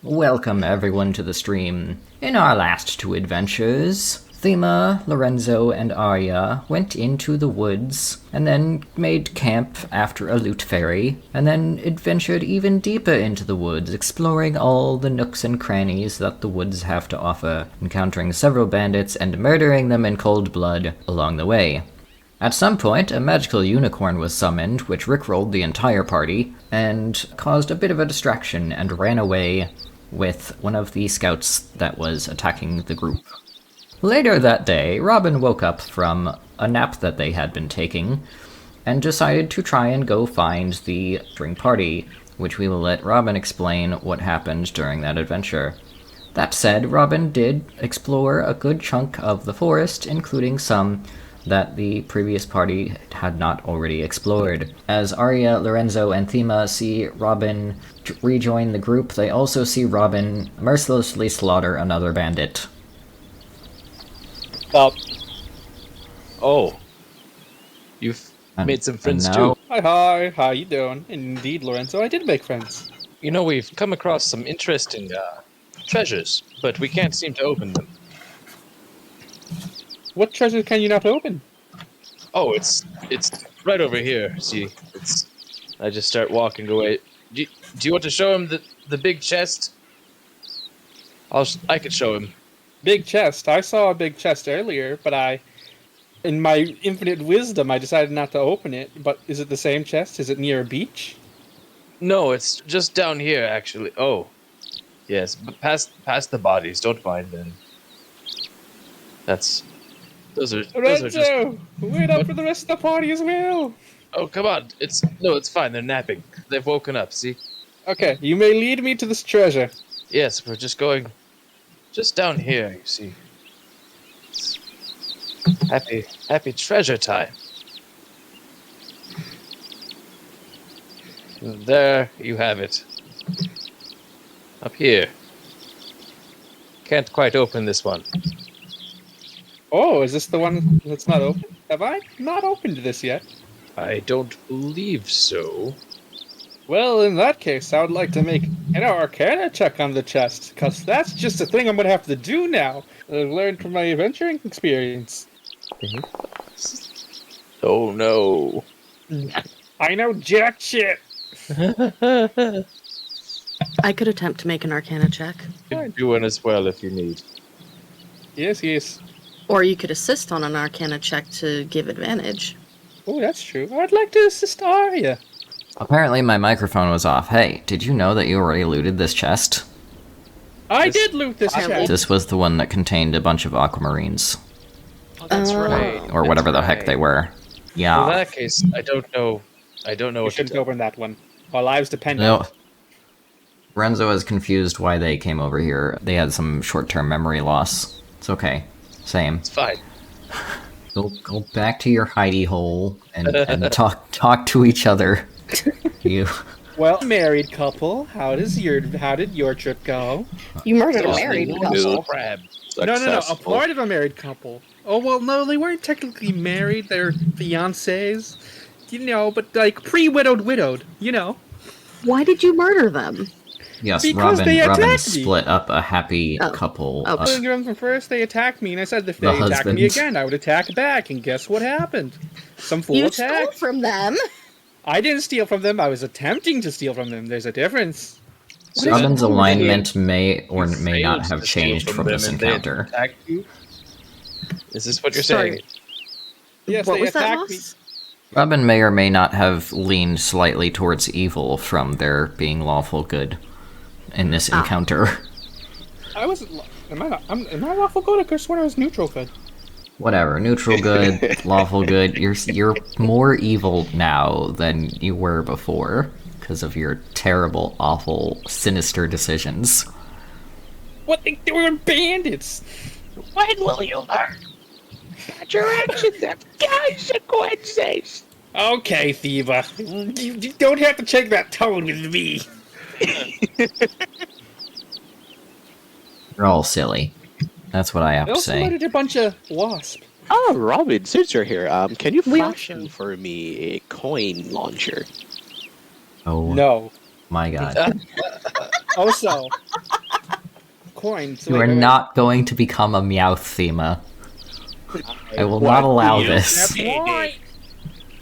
Welcome everyone to the stream. In our last two adventures, Thema, Lorenzo, and Arya went into the woods, and then made camp after a loot fairy, and then adventured even deeper into the woods, exploring all the nooks and crannies that the woods have to offer, encountering several bandits and murdering them in cold blood along the way. At some point, a magical unicorn was summoned, which rickrolled the entire party, and caused a bit of a distraction and ran away with one of the scouts that was attacking the group. Later that day, Robin woke up from a nap that they had been taking, and decided to try and go find the string party, which we will let Robin explain what happened during that adventure. That said, Robin did explore a good chunk of the forest, including some that the previous party had not already explored. As Arya, Lorenzo, and Thema see Robin rejoin the group, they also see Robin mercilessly slaughter another bandit. Oh. You've made some friends too. Hi, how you doing? Indeed, Lorenzo, I did make friends. You know, we've come across some interesting treasures, but we can't seem to open them. What treasure can you not open? Oh, it's right over here. See, I just start walking away. Do you want to show him the big chest? I could show him. Big chest. I saw a big chest earlier, but in my infinite wisdom, I decided not to open it. But is it the same chest? Is it near a beach? No, it's just down here, actually. Oh, yes, but past the bodies. Don't mind them. Those are Lorenzo, just... wait up for the rest of the party as well. Oh, come on. It's fine. They're napping. They've woken up, see? Okay, you may lead me to this treasure. Yes, we're just going just down here, you see. It's happy treasure time. And there you have it. Up here. Can't quite open this one. Oh, is this the one that's not open? Have I not opened this yet? I don't believe so. Well, in that case, I would like to make an Arcana check on the chest, because that's just a thing I'm going to have to do now. I've learned from my adventuring experience. Oh no. I know jack shit! I could attempt to make an Arcana check. You can do one as well if you need. Yes. Or you could assist on an Arcana check to give advantage. Oh, that's true. I'd like to assist Arya. Apparently my microphone was off. Hey, did you know that you already looted this chest? I did loot this Apparently. chest. This was the one that contained a bunch of aquamarines. Oh, that's right. Or whatever the heck they were. Yeah. In that case, I don't know You what to shouldn't do. open that one. Our lives depend on No. it. Renzo is confused why they came over here. They had some short-term memory loss. It's okay. Same. It's fine. Go back to your hidey hole and talk to each other. You. Well, married couple, how did your trip go? You murdered a Oh, married no, couple. crab. No, a part of a married couple. Oh, well, no, they weren't technically married, they're fiancés. You know, but like pre-widowed, you know. Why did you murder them? Yes, Because they Robin attacked me. split up a happy couple. Oh. From first, they attacked me, and I said if The they attacked me husband. again, I would attack back. And guess what happened? Some fool You stole attacked. from them. I didn't steal from them. I was attempting to steal from them. There's a difference. Robin's alignment may or may not failed have to steal changed from them this and they encounter. attacked you? Is this what you're Sorry. saying? Yes, What they was that, attacked me. Moss? Robin may or may not have leaned slightly towards evil from their being lawful good in this encounter. I wasn't. Am I lawful good? I could swear I was neutral good. Whatever, neutral good, lawful good. You're more evil now than you were before because of your terrible, awful, sinister decisions. What? They were bandits. When will you learn that your actions have consequences? Okay, Theba. You don't have to take that tone with me. You're all silly. That's what I have I to also say. murdered a bunch of wasps. Oh, Robin, since you're here, can you We fashion also- for me a coin launcher? Oh No. my god. Also, coins. You Wait, are wait, wait. not going to become a Meowth, Thema. I will not allow this. That's right.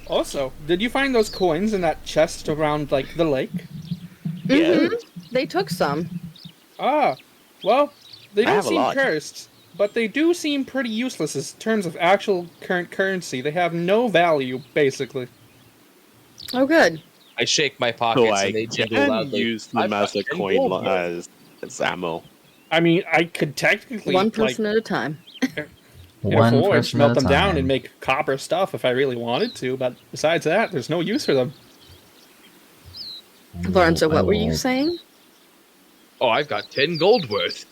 Also, did you find those coins in that chest around, like, the lake? Mm-hmm. They took some. Ah, well, they I don't have a seem lot. cursed, but they do seem pretty useless in terms of actual current currency. They have no value, basically. Oh, good. I shake my So pockets I and they jingle can loudly. use them I've got as a 10 coin gold worth. as ammo. I mean, I could technically, One like, person at a time. in a One forge, person at melt a them down time. and make copper stuff if I really wanted to, but besides that, there's no use for them. Lorenzo, I what were you will- saying? Oh, I've got 10 gold worth.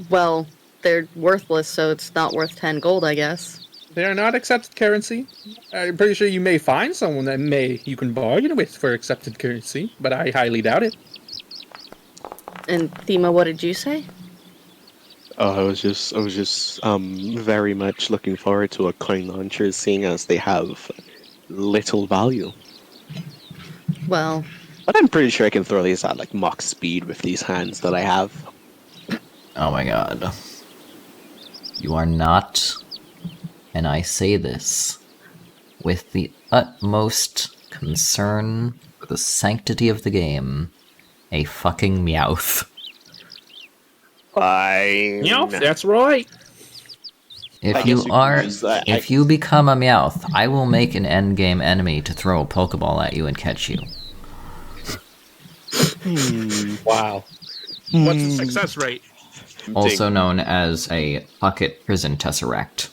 Well, they're worthless, so it's not worth 10 gold, I guess. They are not accepted currency. I'm pretty sure you may find someone that you can bargain with for accepted currency, but I highly doubt it. And Thema, what did you say? I was just very much looking forward to a coin launcher, seeing as they have little value. Well, But I'm pretty sure I can throw these at like Mach speed with these hands that I have. Oh my god. You are not, and I say this with the utmost concern for the sanctity of the game, a fucking Meowth. Fine. Yep, that's right. If I you guess we can are, use that. if you become a Meowth, I will make an endgame enemy to throw a Pokeball at you and catch you. Wow. What's the success rate? Also known as a Pocket Prison Tesseract.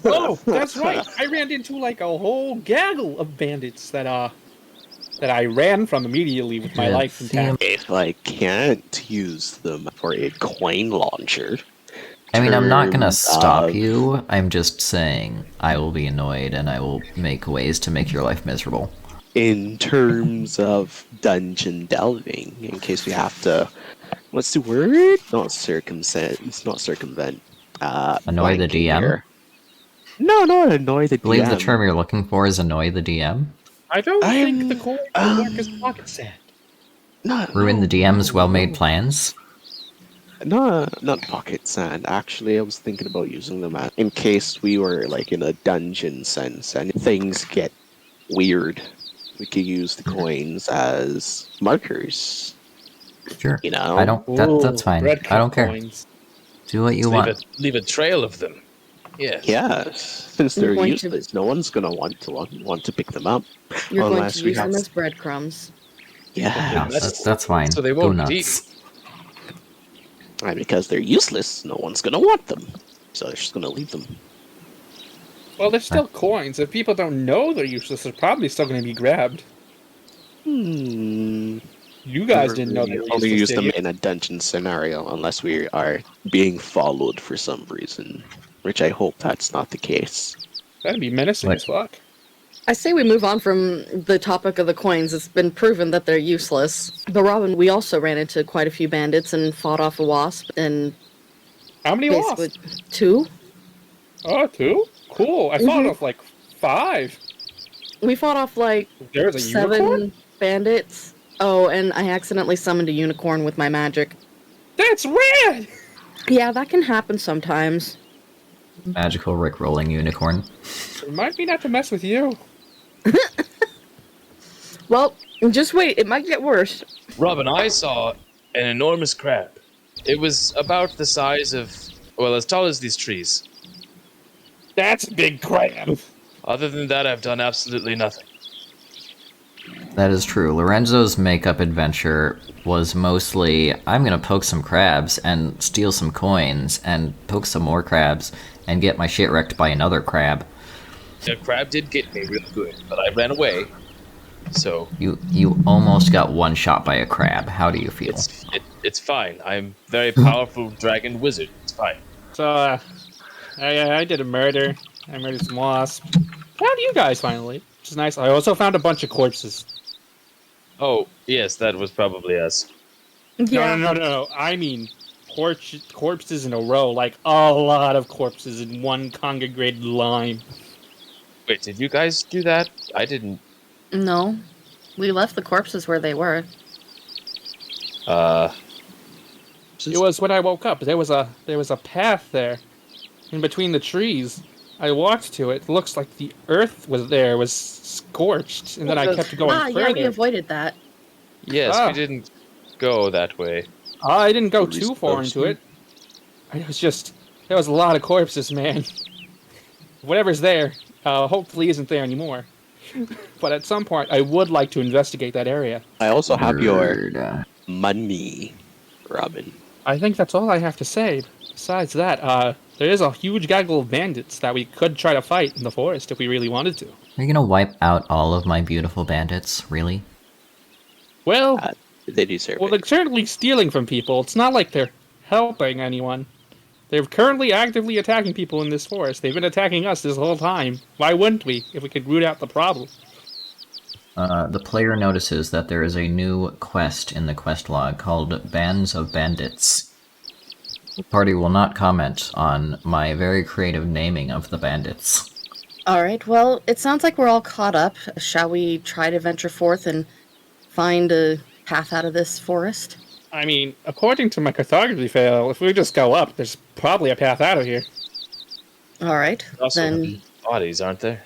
Oh, that's right. I ran into like a whole gaggle of bandits that I ran from immediately with my Good life intact. If I can't use them for a coin launcher, I mean, I'm not gonna terms stop of- you, I'm just saying I will be annoyed and I will make ways to make your life miserable. in terms of dungeon delving, in case we have to, what's the word? Not circumvent. It's not circumvent. Annoy the blanking DM? here. No, not annoy the I believe DM. the term you're looking for is annoy the DM. I don't think the I'm- coin will work as pocket sand. Ruin the DM's well-made plans. No, not pocket sand. Actually, I was thinking about using them in case we were like in a dungeon sense and things get weird. We could use the coins as markers. Sure. You know? I don't. That's fine. Breadcrumb I don't care. coins. Do what you Leave want. leave a trail of them. Yes. Yes, since they're You're going to- useless, no one's gonna want to pick them up. You're going Unless to we use have- them as breadcrumbs. Yeah, That's fine. So they Go won't be nuts. and because they're useless, no one's gonna want them. So they're just gonna leave them. Well, they're still coins. If people don't know they're useless, they're probably still going to be grabbed. Hmm. You guys didn't know they were Only useless, use did them you? in a dungeon scenario unless we are being followed for some reason, which I hope that's not the case. That'd be menacing What? as fuck. I say we move on from the topic of the coins. It's been proven that they're useless. But Robin, we also ran into quite a few bandits and fought off a wasp and How many basically lost? 2. Oh, 2? Cool. I fought off like 5. We fought off like There's a 7 unicorn? bandits. Oh, and I accidentally summoned a unicorn with my magic. That's rad! Yeah, that can happen sometimes. Magical Rick-rolling unicorn. Remind me not to mess with you. Well, just wait. It might get worse. Robin, I saw an enormous crab. It was about the size of, well, as tall as these trees. That's a big crab. Other than that, I've done absolutely nothing. That is true. Lorenzo's makeup adventure was mostly, I'm gonna poke some crabs and steal some coins and poke some more crabs and get my shit wrecked by another crab. The crab did get me real good, but I ran away. So You almost got one shot by a crab. How do you feel? it's fine. I'm very powerful dragon wizard. It's fine. So, I did a murder. I murdered some wasps. Found you guys finally, which is nice. I also found a bunch of corpses. Oh, yes, that was probably us. Yeah. No. I mean, corpses in a row. Like, a lot of corpses in one congregated line. Wait, did you guys do that? I didn't. No. We left the corpses where they were. It was when I woke up. There was a path there, in between the trees. I walked to it. It looks like the earth was scorched, and then I kept going further. Yeah, we avoided that. Yes, we didn't go that way. I didn't go Were we too far supposed into to? it. There was a lot of corpses, man. Whatever's there, hopefully isn't there anymore. But at some point, I would like to investigate that area. I also have your Word. money, Robin. I think that's all I have to say. Besides that, there is a huge gaggle of bandits that we could try to fight in the forest if we really wanted to. Are you gonna wipe out all of my beautiful bandits? Really? Well, They deserve they're it. certainly stealing from people. It's not like they're helping anyone. They're currently actively attacking people in this forest. They've been attacking us this whole time. Why wouldn't we, if we could root out the problem? The player notices that there is a new quest in the quest log called Bands of Bandits. The party will not comment on my very creative naming of the bandits. Alright, well, it sounds like we're all caught up. Shall we try to venture forth and find a path out of this forest? I mean, according to my cartography fail, if we just go up, there's probably a path out of here. Alright, Also, then bodies, aren't there?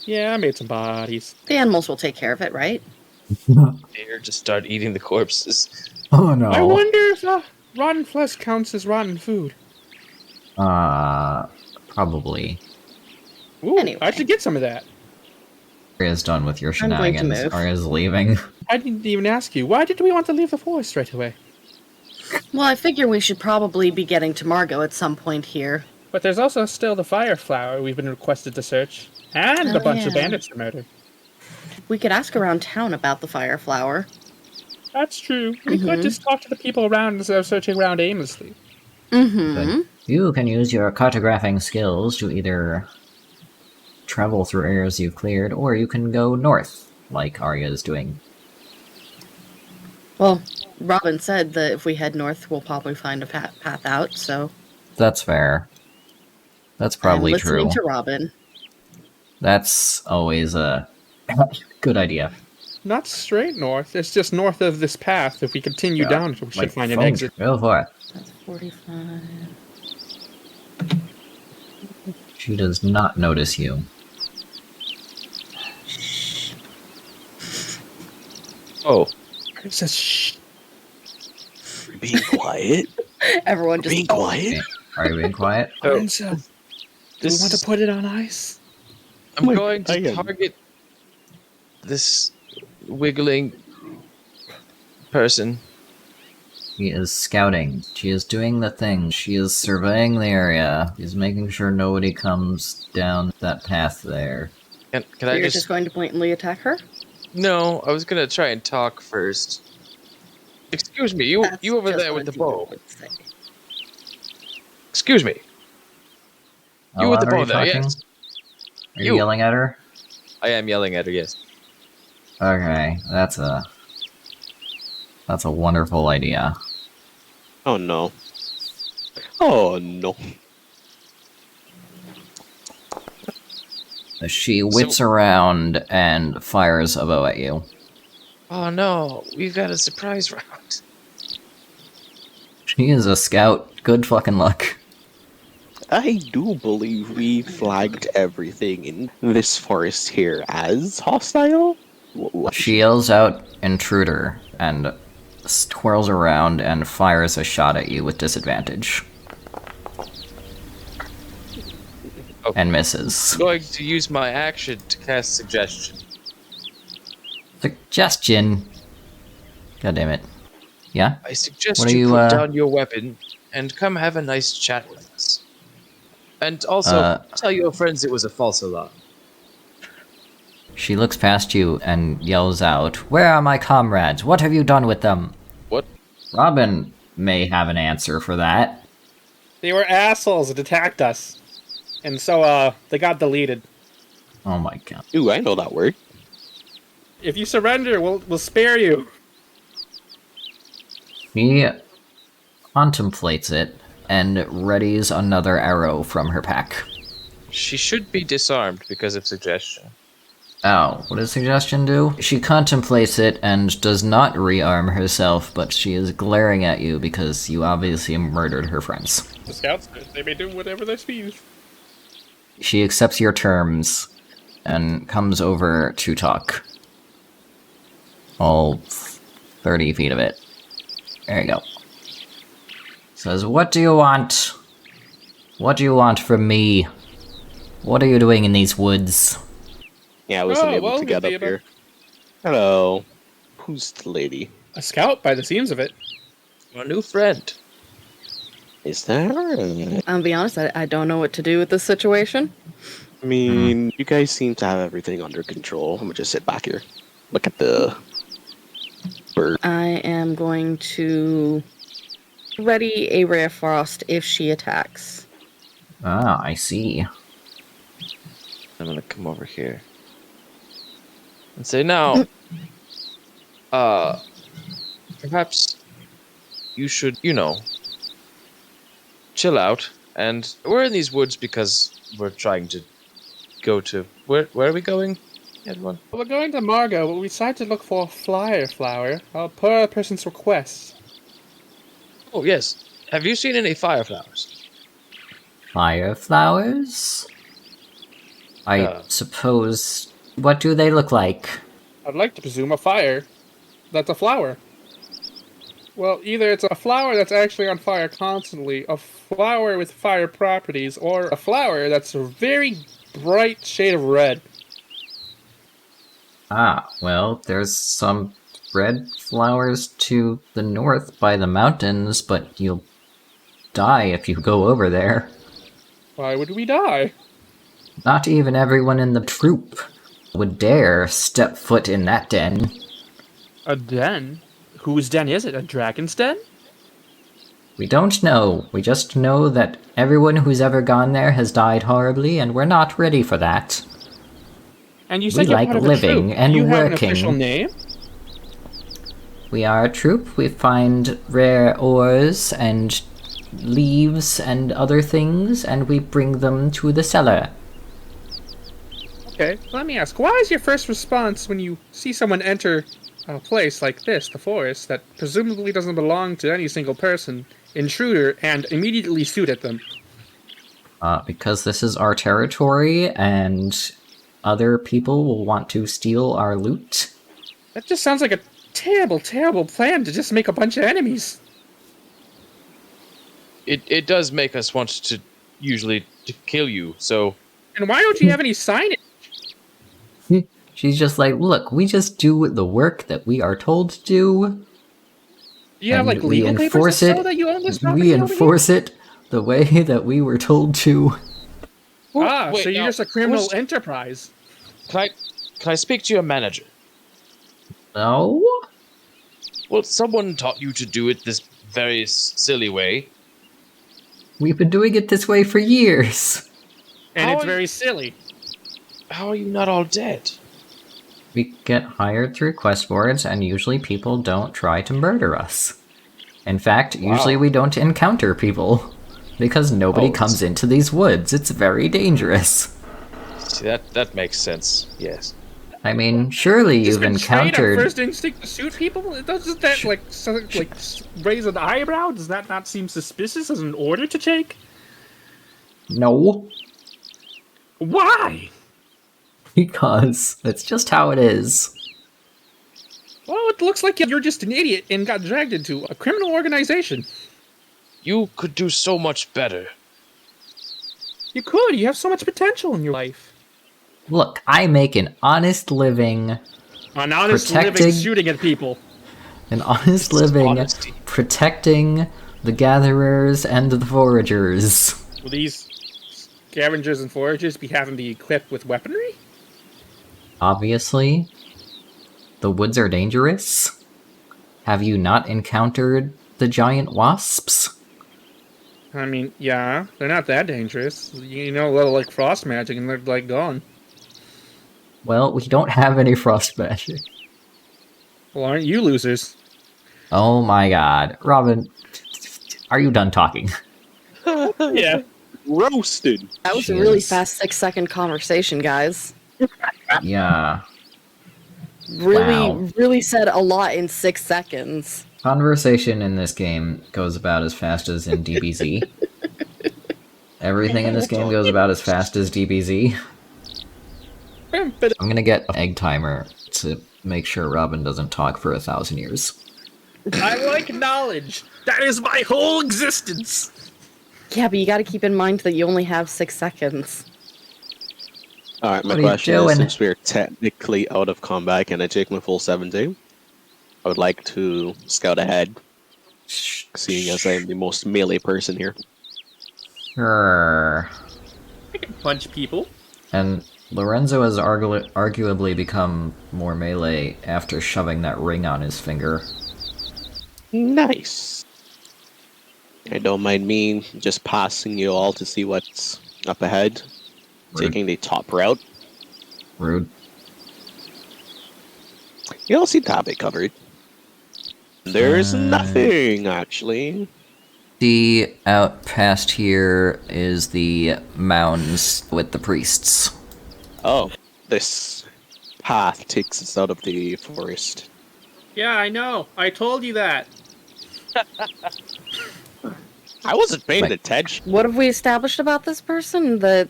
Yeah, I made some bodies. the animals will take care of it, right? Here, just start eating the corpses. Oh no. I wonder if rotten flesh counts as rotten food. Probably. Ooh, Anyway. I should get some of that. Arya's done with your I'm going to shenanigans. move. Arya's leaving. I didn't even ask you. Why did we want to leave the forest right away? Well, I figure we should probably be getting to Margo at some point here. But there's also still the fire flower we've been requested to search. And Oh, a bunch of yeah. bandits to murder. We could ask around town about the fire flower. That's true. We could just talk to the people around instead of searching around aimlessly. Mm-hmm. You can use your cartographing skills to either travel through areas you've cleared, or you can go north, like Arya is doing. Well, Robin said that if we head north, we'll probably find a path out, so... That's fair. That's probably I'm listening true. to Robin. That's always a good idea. Not straight north. It's just north of this path. If we continue down, we should find an exit. Go for it. That's 45... She does not notice you. Oh, It says shh. We're being quiet. Everyone just... Being quiet. Okay. Are you being quiet? so Lorenzo, do we want to put it on ice? I'm Wait, going I to am- target this wiggling person. She is scouting. She is doing the thing. She is surveying the area. She's making sure nobody comes down that path there. Can So I you're just... just going to blatantly attack her? No, I was gonna try and talk first. Excuse me, you That's over just there with the what you bow. would say. Excuse me, How you with the loud are bow you there, talking? yes. Are you You. yelling at her? I am yelling at her, yes. Okay, that's a wonderful idea. Oh no. Oh no. She whips around and fires a bow at you. Oh no, we've got a surprise round. She is a scout. Good fucking luck. I do believe we flagged everything in this forest here as hostile. What? She yells out intruder and twirls around and fires a shot at you with disadvantage. Okay. And misses. I'm going to use my action to cast suggestion. Suggestion. God damn it. Yeah? I suggest What are you you, put down your weapon and come have a nice chat with us. And also, tell your friends it was a false alarm. She looks past you and yells out, "Where are my comrades? What have you done with them?" What? Robin may have an answer for that. They were assholes that attacked us. And so, they got deleted. Oh my god. Ooh, I know that word. If you surrender, we'll spare you. He contemplates it and readies another arrow from her pack. She should be disarmed because of suggestion. Oh, what does suggestion do? She contemplates it and does not rearm herself, but she is glaring at you because you obviously murdered her friends. The scouts, they may do whatever they please. She accepts your terms and comes over to talk. All 30 feet of it. There you go. Says, what do you want? What do you want from me? What are you doing in these woods? Yeah, I wasn't Oh, able well, to get up Vita. here. Hello. Who's the lady? A scout, by the seams of it. Our new friend. Is that? I'll be honest, I don't know what to do with this situation. I mean, you guys seem to have everything under control. I'm gonna just sit back here. Look at the bird. I am going to ready a Ray of Frost if she attacks. Ah, I see. I'm gonna come over here and say, now, perhaps you should, chill out. And we're in these woods because we're trying to go to where are we going, everyone? We're going to Margo, but we decided to look for a flyer flower, per a person's request. Oh yes. Have you seen any fireflowers? Fire flowers? I suppose... What do they look like? I'd like to presume a fire that's a flower. Well, either it's a flower that's actually on fire constantly, a flower with fire properties, or a flower that's a very bright shade of red. Ah, well, there's some red flowers to the north by the mountains, but you'll die if you go over there. Why would we die? Not even everyone in the troop would dare step foot in that den. A den? Whose den is it? A dragon's den? We don't know. We just know that everyone who's ever gone there has died horribly, and we're not ready for that. And you said We you're like part of a living troop. and you have an working. official name? We are a troop. We find rare ores and leaves and other things, and we bring them to the cellar. Okay, let me ask, why is your first response when you see someone enter a place like this, the forest, that presumably doesn't belong to any single person, intruder, and immediately shoot at them? Because this is our territory, and other people will want to steal our loot. That just sounds like a terrible, terrible plan to just make a bunch of enemies. It does make us want to kill you, so And why don't you have any signage? She's just like, look, we just do the work that we are told to do. Do you have, And like, we legal papers enforce that it. show that you own this property We over enforce it the way that we were told to. here? Ah, Wait, so you're now, just a criminal who's- enterprise. can I speak to your manager? No? Well, someone taught you to do it this very silly way. We've been doing it this way for years. And How it's are you- very silly. How are you not all dead? We get hired through quest boards, and usually people don't try to murder us. In fact, usually we don't encounter people, because nobody Oh, comes into these woods. It's very dangerous. See, that makes sense. Yes. I mean, surely Just you've been trained on encountered... first instinct to shoot people? Doesn't that raise an eyebrow? Does that not seem suspicious as an order to take? No. Why? Because that's just how it is. Well, it looks like you're just an idiot and got dragged into a criminal organization. You could do so much better. You could. You have so much potential in your life. Look, I make an honest living, An honest Protecting- living shooting at people. It's honesty. protecting the gatherers and the foragers. Will these scavengers and foragers be having to be equipped with weaponry? Obviously, the woods are dangerous. Have you not encountered the giant wasps? I mean, yeah, they're not that dangerous. You know, a little like frost magic and they're like gone. Well, we don't have any frost magic. Well, aren't you losers? Oh my god. Robin, are you done talking? Yeah. Roasted. That was a really Jeez. fast 6-second conversation, guys. Yeah. Really, Wow. really said a lot in 6 seconds. Conversation in this game goes about as fast as in DBZ. Everything in this game goes about as fast as DBZ. But I'm gonna get an egg timer to make sure Robin doesn't talk for 1,000 years. I like knowledge. That is my whole existence. Yeah, but you gotta keep in mind that you only have 6 seconds. Alright, my What are you question is, doing? since we're technically out of combat, can I take my full 70? I would like to scout ahead, seeing as I am the most melee person here. Sure. I can punch people. And Lorenzo has arguably become more melee after shoving that ring on his finger. Nice. I don't mind me just passing you all to see what's up ahead. Rude. Taking the top route. Rude. You all seem to have it covered. There's nothing, actually. See, out past here is the mounds with the priests. Oh, this path takes us out of the forest. Yeah, I know. I told you that. I wasn't paying Wait. attention. What have we established about this person? That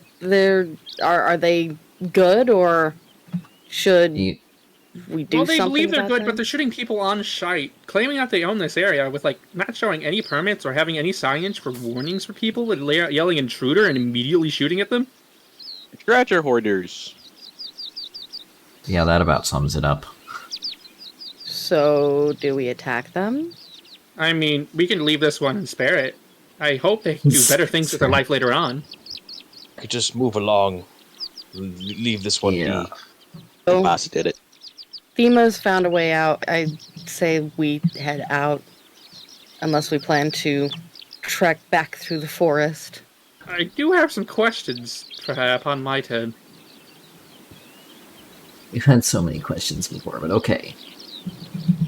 are they good, or should You, we do Well, they something believe they're about good, them? but they're shooting people on sight, claiming that they own this area with, like, not showing any permits or having any signage for warnings for people, and yelling intruder and immediately shooting at them. Treasure hoarders. yeah, that about sums it up. So, do we attack them? I mean, we can leave this one and spare it. I hope they can do better things with their life later on. I could just move along. Leave this one Yeah. be. So, Boss did it. Thima's found a way out. I'd say we head out, unless we plan to trek back through the forest. I do have some questions for her upon my turn. We've had so many questions before, but okay.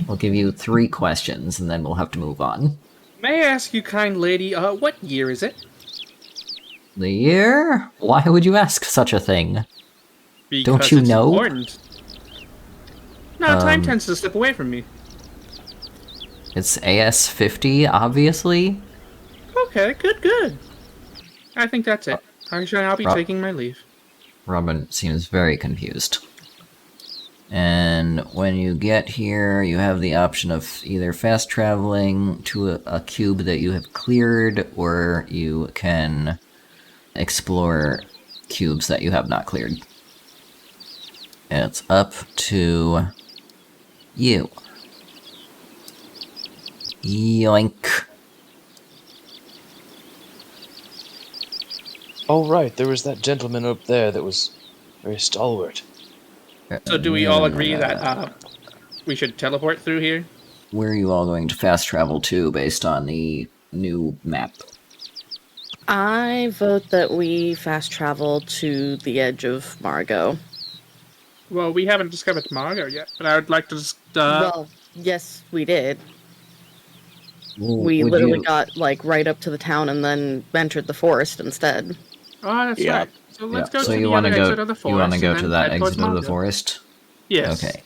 I'll give you 3 questions, and then we'll have to move on. May I ask you, kind lady, what year is it? The year? Why would you ask such a thing? Don't you it's know? Important. No, time tends to slip away from me. It's AS50, obviously. Okay, good. I think that's it. I shall now be Rob- taking my leave. Robin seems very confused. And when you get here, you have the option of either fast traveling to a cube that you have cleared, or you can explore cubes that you have not cleared. It's up to you. Yoink. Oh, right, there was that gentleman up there that was very stalwart. So do we all agree that we should teleport through here? Where are you all going to fast travel to based on the new map? I vote that we fast travel to the edge of Margo. Well, we haven't discovered Margo yet, but I would like to just... Well, yes, we did. We Would literally you- got, like, right up to the town and then entered the forest instead. Oh, that's Yeah. right. So let's go so to you the wanna other go, exit of the forest. You want to go and to then that head towards exit of the Margo. forest? Yes. Okay.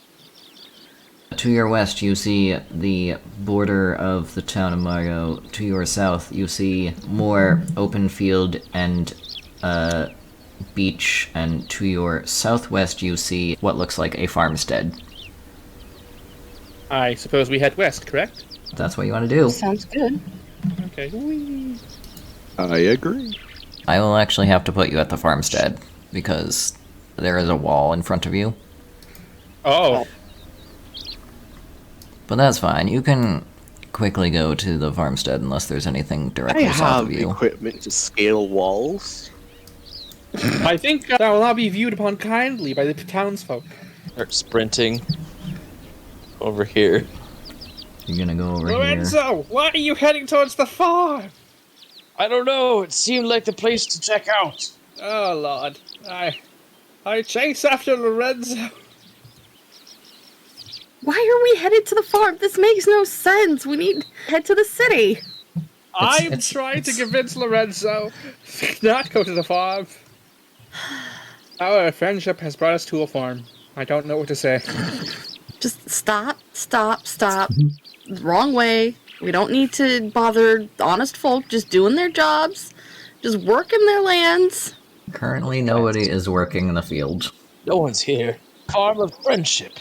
To your west, you see the border of the town of Margo. To your south, you see more open field and beach. And to your southwest, you see what looks like a farmstead. I suppose we head west, correct? That's what you want to do. Sounds good. Okay. Whee. I agree. I will actually have to put you at the farmstead, because there is a wall in front of you. Oh, But that's fine. You can quickly go to the farmstead unless there's anything I directly south have of you. equipment to scale walls. I think that will not be viewed upon kindly by the townsfolk. Start sprinting over here. You're gonna go over here. Lorenzo, why are you heading towards the farm? I don't know, it seemed like the place to check out. Oh, Lord. I chase after Lorenzo. Why are we headed to the farm? This makes no sense. We need to head to the city. I'm it's- trying to it's- convince Lorenzo to not go to the farm. Our friendship has brought us to a farm. I don't know what to say. Just stop. Wrong way. We don't need to bother honest folk just doing their jobs, just working their lands. Currently, nobody is working in the field. No one's here. Farm of friendship.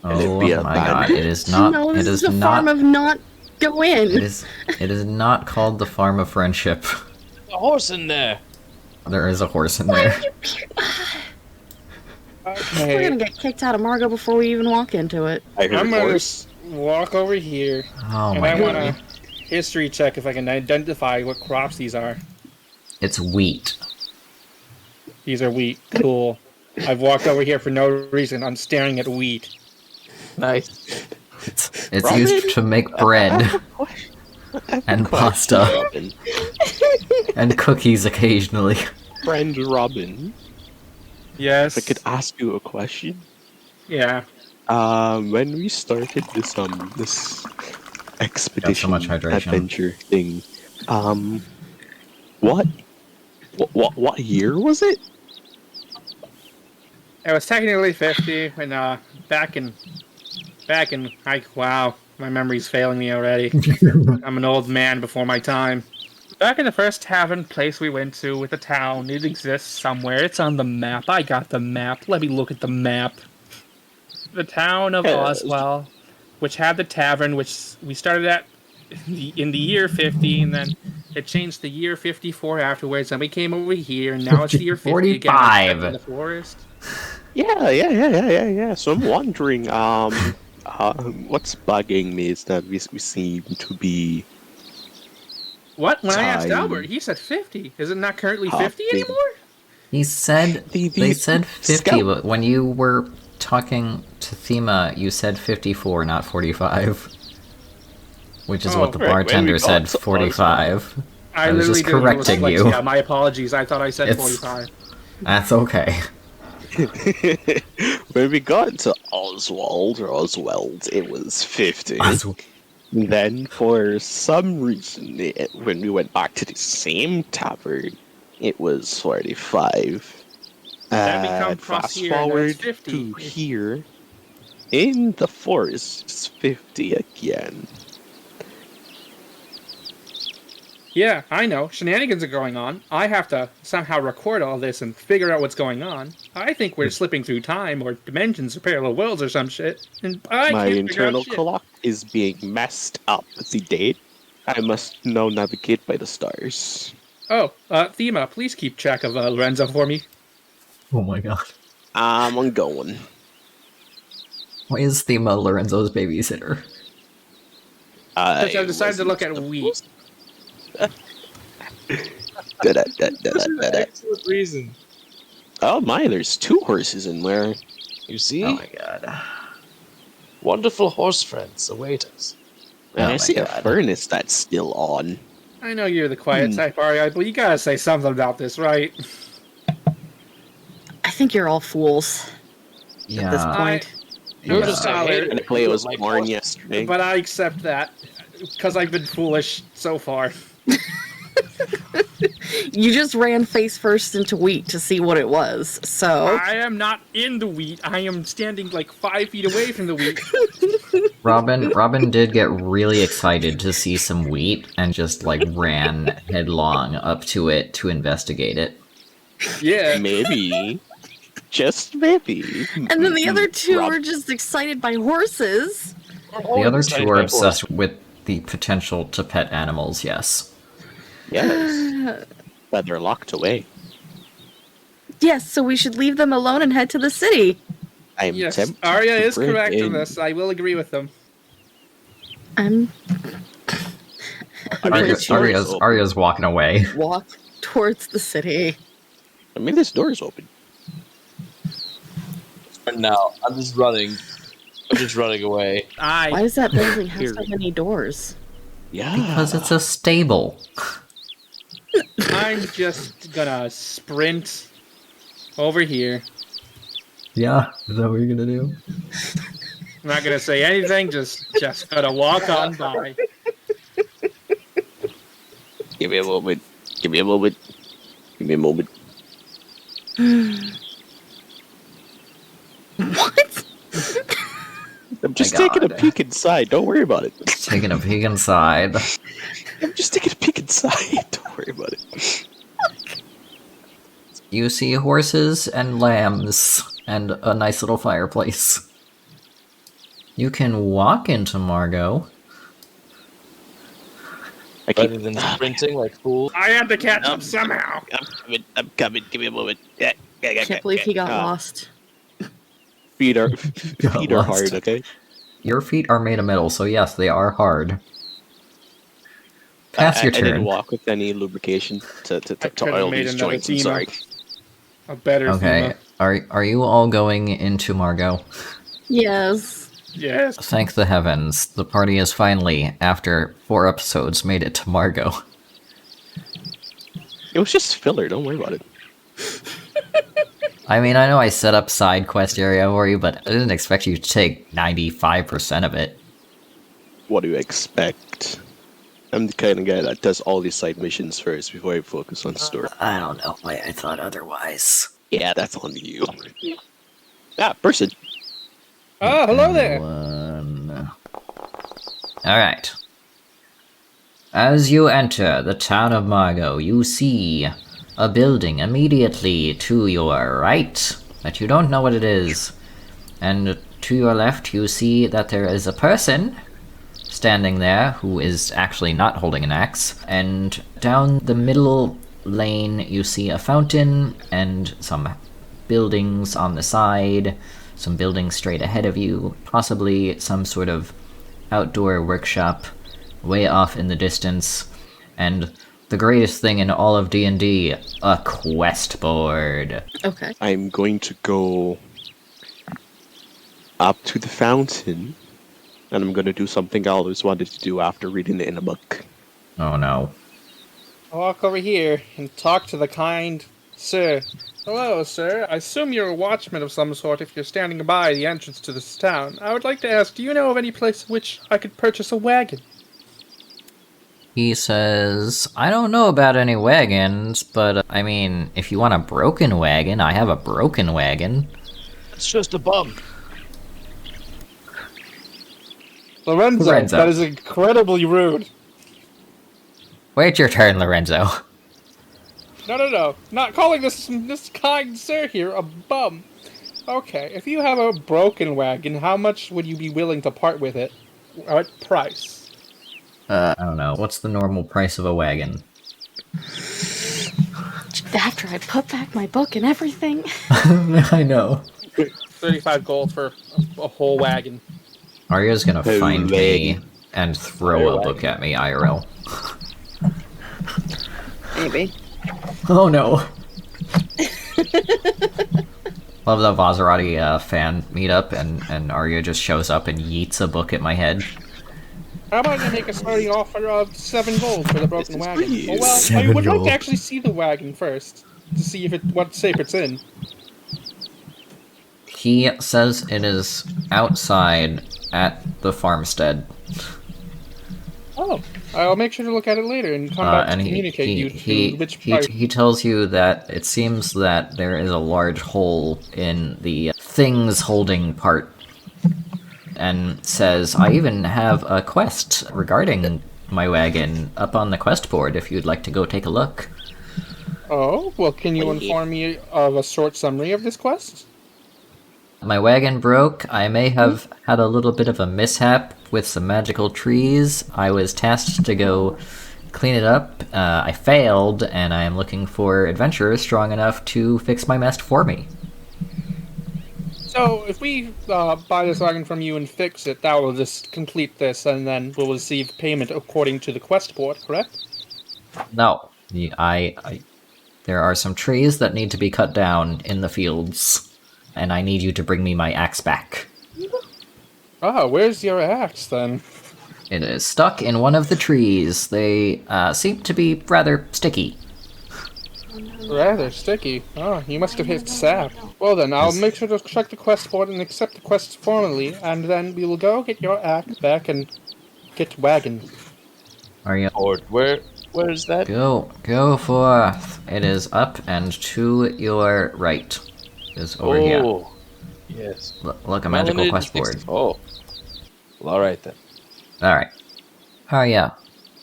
Oh be a my bad- god, it is not. No, It this is is a farm not. of not go in. It is not called the Farm of Friendship. A horse in there. There is a horse in there. We're Okay, gonna get kicked out of Margo before we even walk into it. I heard I'm gonna horse. walk over here, Oh and my I want god. to history check if I can identify what crops these are. It's wheat. These are wheat. Cool. I've walked over here for no reason. I'm staring at wheat. Nice. It's Robin? used to make bread and pasta Robin. and cookies occasionally. Friend Robin, Yes. if I could ask you a question. Yeah. When we started this expedition much hydration. adventure thing, what year was it? It was technically 50 when back in wow, my memory's failing me already. I'm an old man before my time. Back in the first tavern place we went to with the town, it exists somewhere. It's on the map. I got the map. Let me look at the map. The town of Yes. Oswell, which had the tavern, which we started at in the year 50, and then it changed the year 54 afterwards, and we came over here, and now it's the year 50 again. 45. except in the forest. Yeah. So I'm wondering, what's bugging me is that we seem to be What? When I asked Time. Albert, he said 50. Is it not currently Huh, 50 big. anymore? He said The they said 50, scout- but when you were talking to Thema, you said 54, not 45. Which is Oh, what the right, when we bartender got said, to 45. I was literally just did a little correcting you. dyslexia. My apologies. I thought I said It's- 45. That's okay. when we got to Oswald, it was 50. Then, for some reason, when we went back to the same tavern, it was 45. Then we come across Fast here, and then forward it's 50. to here, in the forest, it's 50 again. Yeah, I know. Shenanigans are going on. I have to somehow record all this and figure out what's going on. I think we're slipping through time or dimensions or parallel worlds or some shit. And I My can't figure out internal shit. clock is being messed up with the date. I must now navigate by the stars. Oh, Thema, please keep track of Lorenzo for me. Oh my god. I'm going. Why is Thema Lorenzo's babysitter? Because I've decided to look at wheat. Excellent reason. Oh my, there's 2 horses in there. You see? Oh my god. Wonderful horse friends await us. And Oh I my see a God. furnace that's still on. I know you're the quiet type, Ari, but you gotta say something about this, right? I think you're all fools at this Yeah. point. You're Yeah. just a hater. And Clay was Like born horses. yesterday. But I accept that, because I've been foolish so far. You just ran face first into wheat to see what it was, so I am not in the wheat. I am standing like 5 feet away from the wheat. Robin did get really excited to see some wheat and just like ran headlong up to it to investigate it. Yeah. Maybe. Just maybe. and then the other two Rob- were just excited by horses. The other two are obsessed with the potential to pet animals, yes. Yes. But they're locked away. Yes, so we should leave them alone and head to the city. I'm Yes, tempted Arya to is break correct in in. this. I will agree with them. I'm I mean, this door is open. Arya's walking away. walk towards the city. I mean, this door is open. And now I'm just running. I'm just running away. Why does that building have so many doors? Yeah. Because it's a stable. I'm just gonna sprint over here. Yeah, is that what you're gonna do? I'm not gonna say anything. Just gonna walk on by. Give me a moment. Give me a moment. Give me a moment. taking a God. peek inside. Don't worry about it. Taking a peek inside. I'm just taking a peek inside. Don't worry about it. You see horses and lambs and a nice little fireplace. You can walk into Margo. I keep. Rather than sprinting like fools. I had to catch up somehow. I'm coming. Give me a moment. Yeah. Can't believe he got lost. Feet are lost. hard. Okay. Your feet are made of metal, so yes, they are hard. Pass your I didn't turn. walk with any lubrication to could've oil made these another joints. I'm Zima. sorry. A better Okay, are you all going into Margo? Yes. Yes. Thank the heavens, the party has finally, after 4 episodes, made it to Margo. It was just filler. Don't worry about it. I mean, I know I set up side quest area for you, but I didn't expect you to take 95% of it. What do you expect? I'm the kind of guy that does all these side missions first before I focus on story. I don't know why I thought otherwise. Yeah, that's on you. Ah, person. Oh, hello there. Alright. As you enter the town of Margo, you see a building immediately to your right, but you don't know what it is. And to your left, you see that there is a person standing there who is actually not holding an axe. And down the middle lane, you see a fountain and some buildings on the side, some buildings straight ahead of you, possibly some sort of outdoor workshop way off in the distance, and the greatest thing in all of D&D, a quest board. Okay. I'm going to go up to the fountain, and I'm going to do something I always wanted to do after reading it in a book. Oh no. I'll walk over here and talk to the kind sir. Hello, sir. I assume you're a watchman of some sort if you're standing by the entrance to this town. I would like to ask, do you know of any place in which I could purchase a wagon? He says, I don't know about any wagons, but I mean, if you want a broken wagon, I have a broken wagon. It's just a bum. Lorenzo, Lorenzo. that is incredibly rude. Wait your turn, Lorenzo. No. Not calling this kind sir here a bum. Okay, if you have a broken wagon, how much would you be willing to part with it? What price? I don't know. What's the normal price of a wagon? After I put back my book and everything. I know. 35 gold for a whole wagon. Arya's gonna Hey, find me lady. and throw a book at me, IRL. Maybe. Oh no. Love the Vazarati fan meetup, and Arya just shows up and yeets a book at my head. How about I make a starting offer of 7 gold for the broken wagon? please. Oh, well, I 7 would like gold. to actually see the wagon first to see if what shape it's in. He says it is outside at the farmstead. Oh, I'll make sure to look at it later and come back to communicate you to which price. he tells you that it seems that there is a large hole in the things holding part, and says, I even have a quest regarding my wagon up on the quest board if you'd like to go take a look. Oh, well, can you inform me of a short summary of this quest? My wagon broke. I may have had a little bit of a mishap with some magical trees. I was tasked to go clean it up. I failed, and I am looking for adventurers strong enough to fix my mess for me. So, if we buy this wagon from you and fix it, that will just complete this, and then we'll receive payment according to the quest board, correct? No, there are some trees that need to be cut down in the fields, and I need you to bring me my axe back. Ah, where's your axe, then? It is stuck in one of the trees. They seem to be rather sticky. Rather sticky. Oh, you must have hit sap. Well then, I'll make sure to check the quest board and accept the quest formally, and then we will go get your axe back and get wagon. Are you? Or where is that? Go forth. It is up and to your right. Is over here. Oh, yes. Look, a magical Melanated quest board. Oh, Well, all right then. Alright. Arya,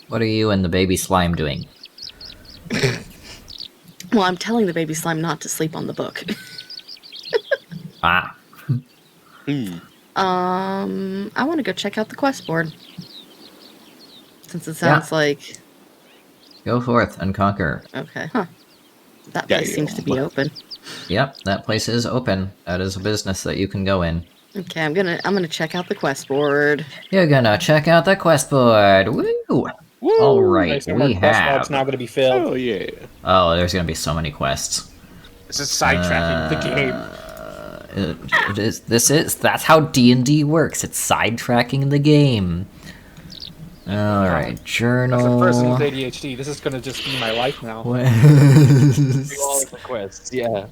what are you and the baby slime doing? Well, I'm telling the baby slime not to sleep on the book. Ah, I want to go check out the quest board. Since it sounds like... go forth and conquer. Okay, huh. That Yeah, place you seems to be open. Yep, that place is open. That is a business that you can go in. Okay, I'm gonna check out the quest board. You're gonna check out the quest board. Woo! Alright, Nice, our we quest log's have... now going to be filled. Oh yeah. Oh, there's gonna be so many quests. This is sidetracking the game. That's how D&D works. It's sidetracking the game. Alright, journal... As a person with ADHD, this is going to just be my life now. Do all of the quests, yeah.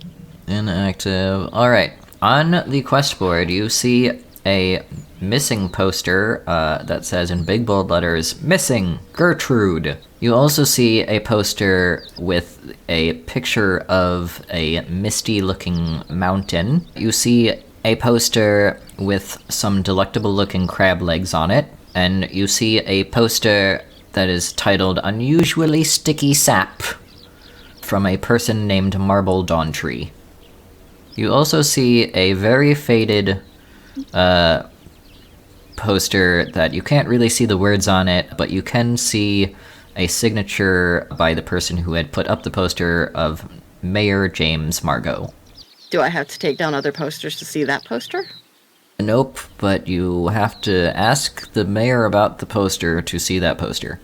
Inactive. Alright, on the quest board, you see a missing poster that says in big bold letters, Missing Gertrude. You also see a poster with a picture of a misty looking mountain. You see a poster with some delectable looking crab legs on it. And you see a poster that is titled Unusually Sticky Sap from a person named Marble Dawntree. You also see a very faded poster that you can't really see the words on it, but you can see a signature by the person who had put up the poster of Mayor James Margo. Do I have to take down other posters to see that poster? Nope, but you have to ask the mayor about the poster to see that poster.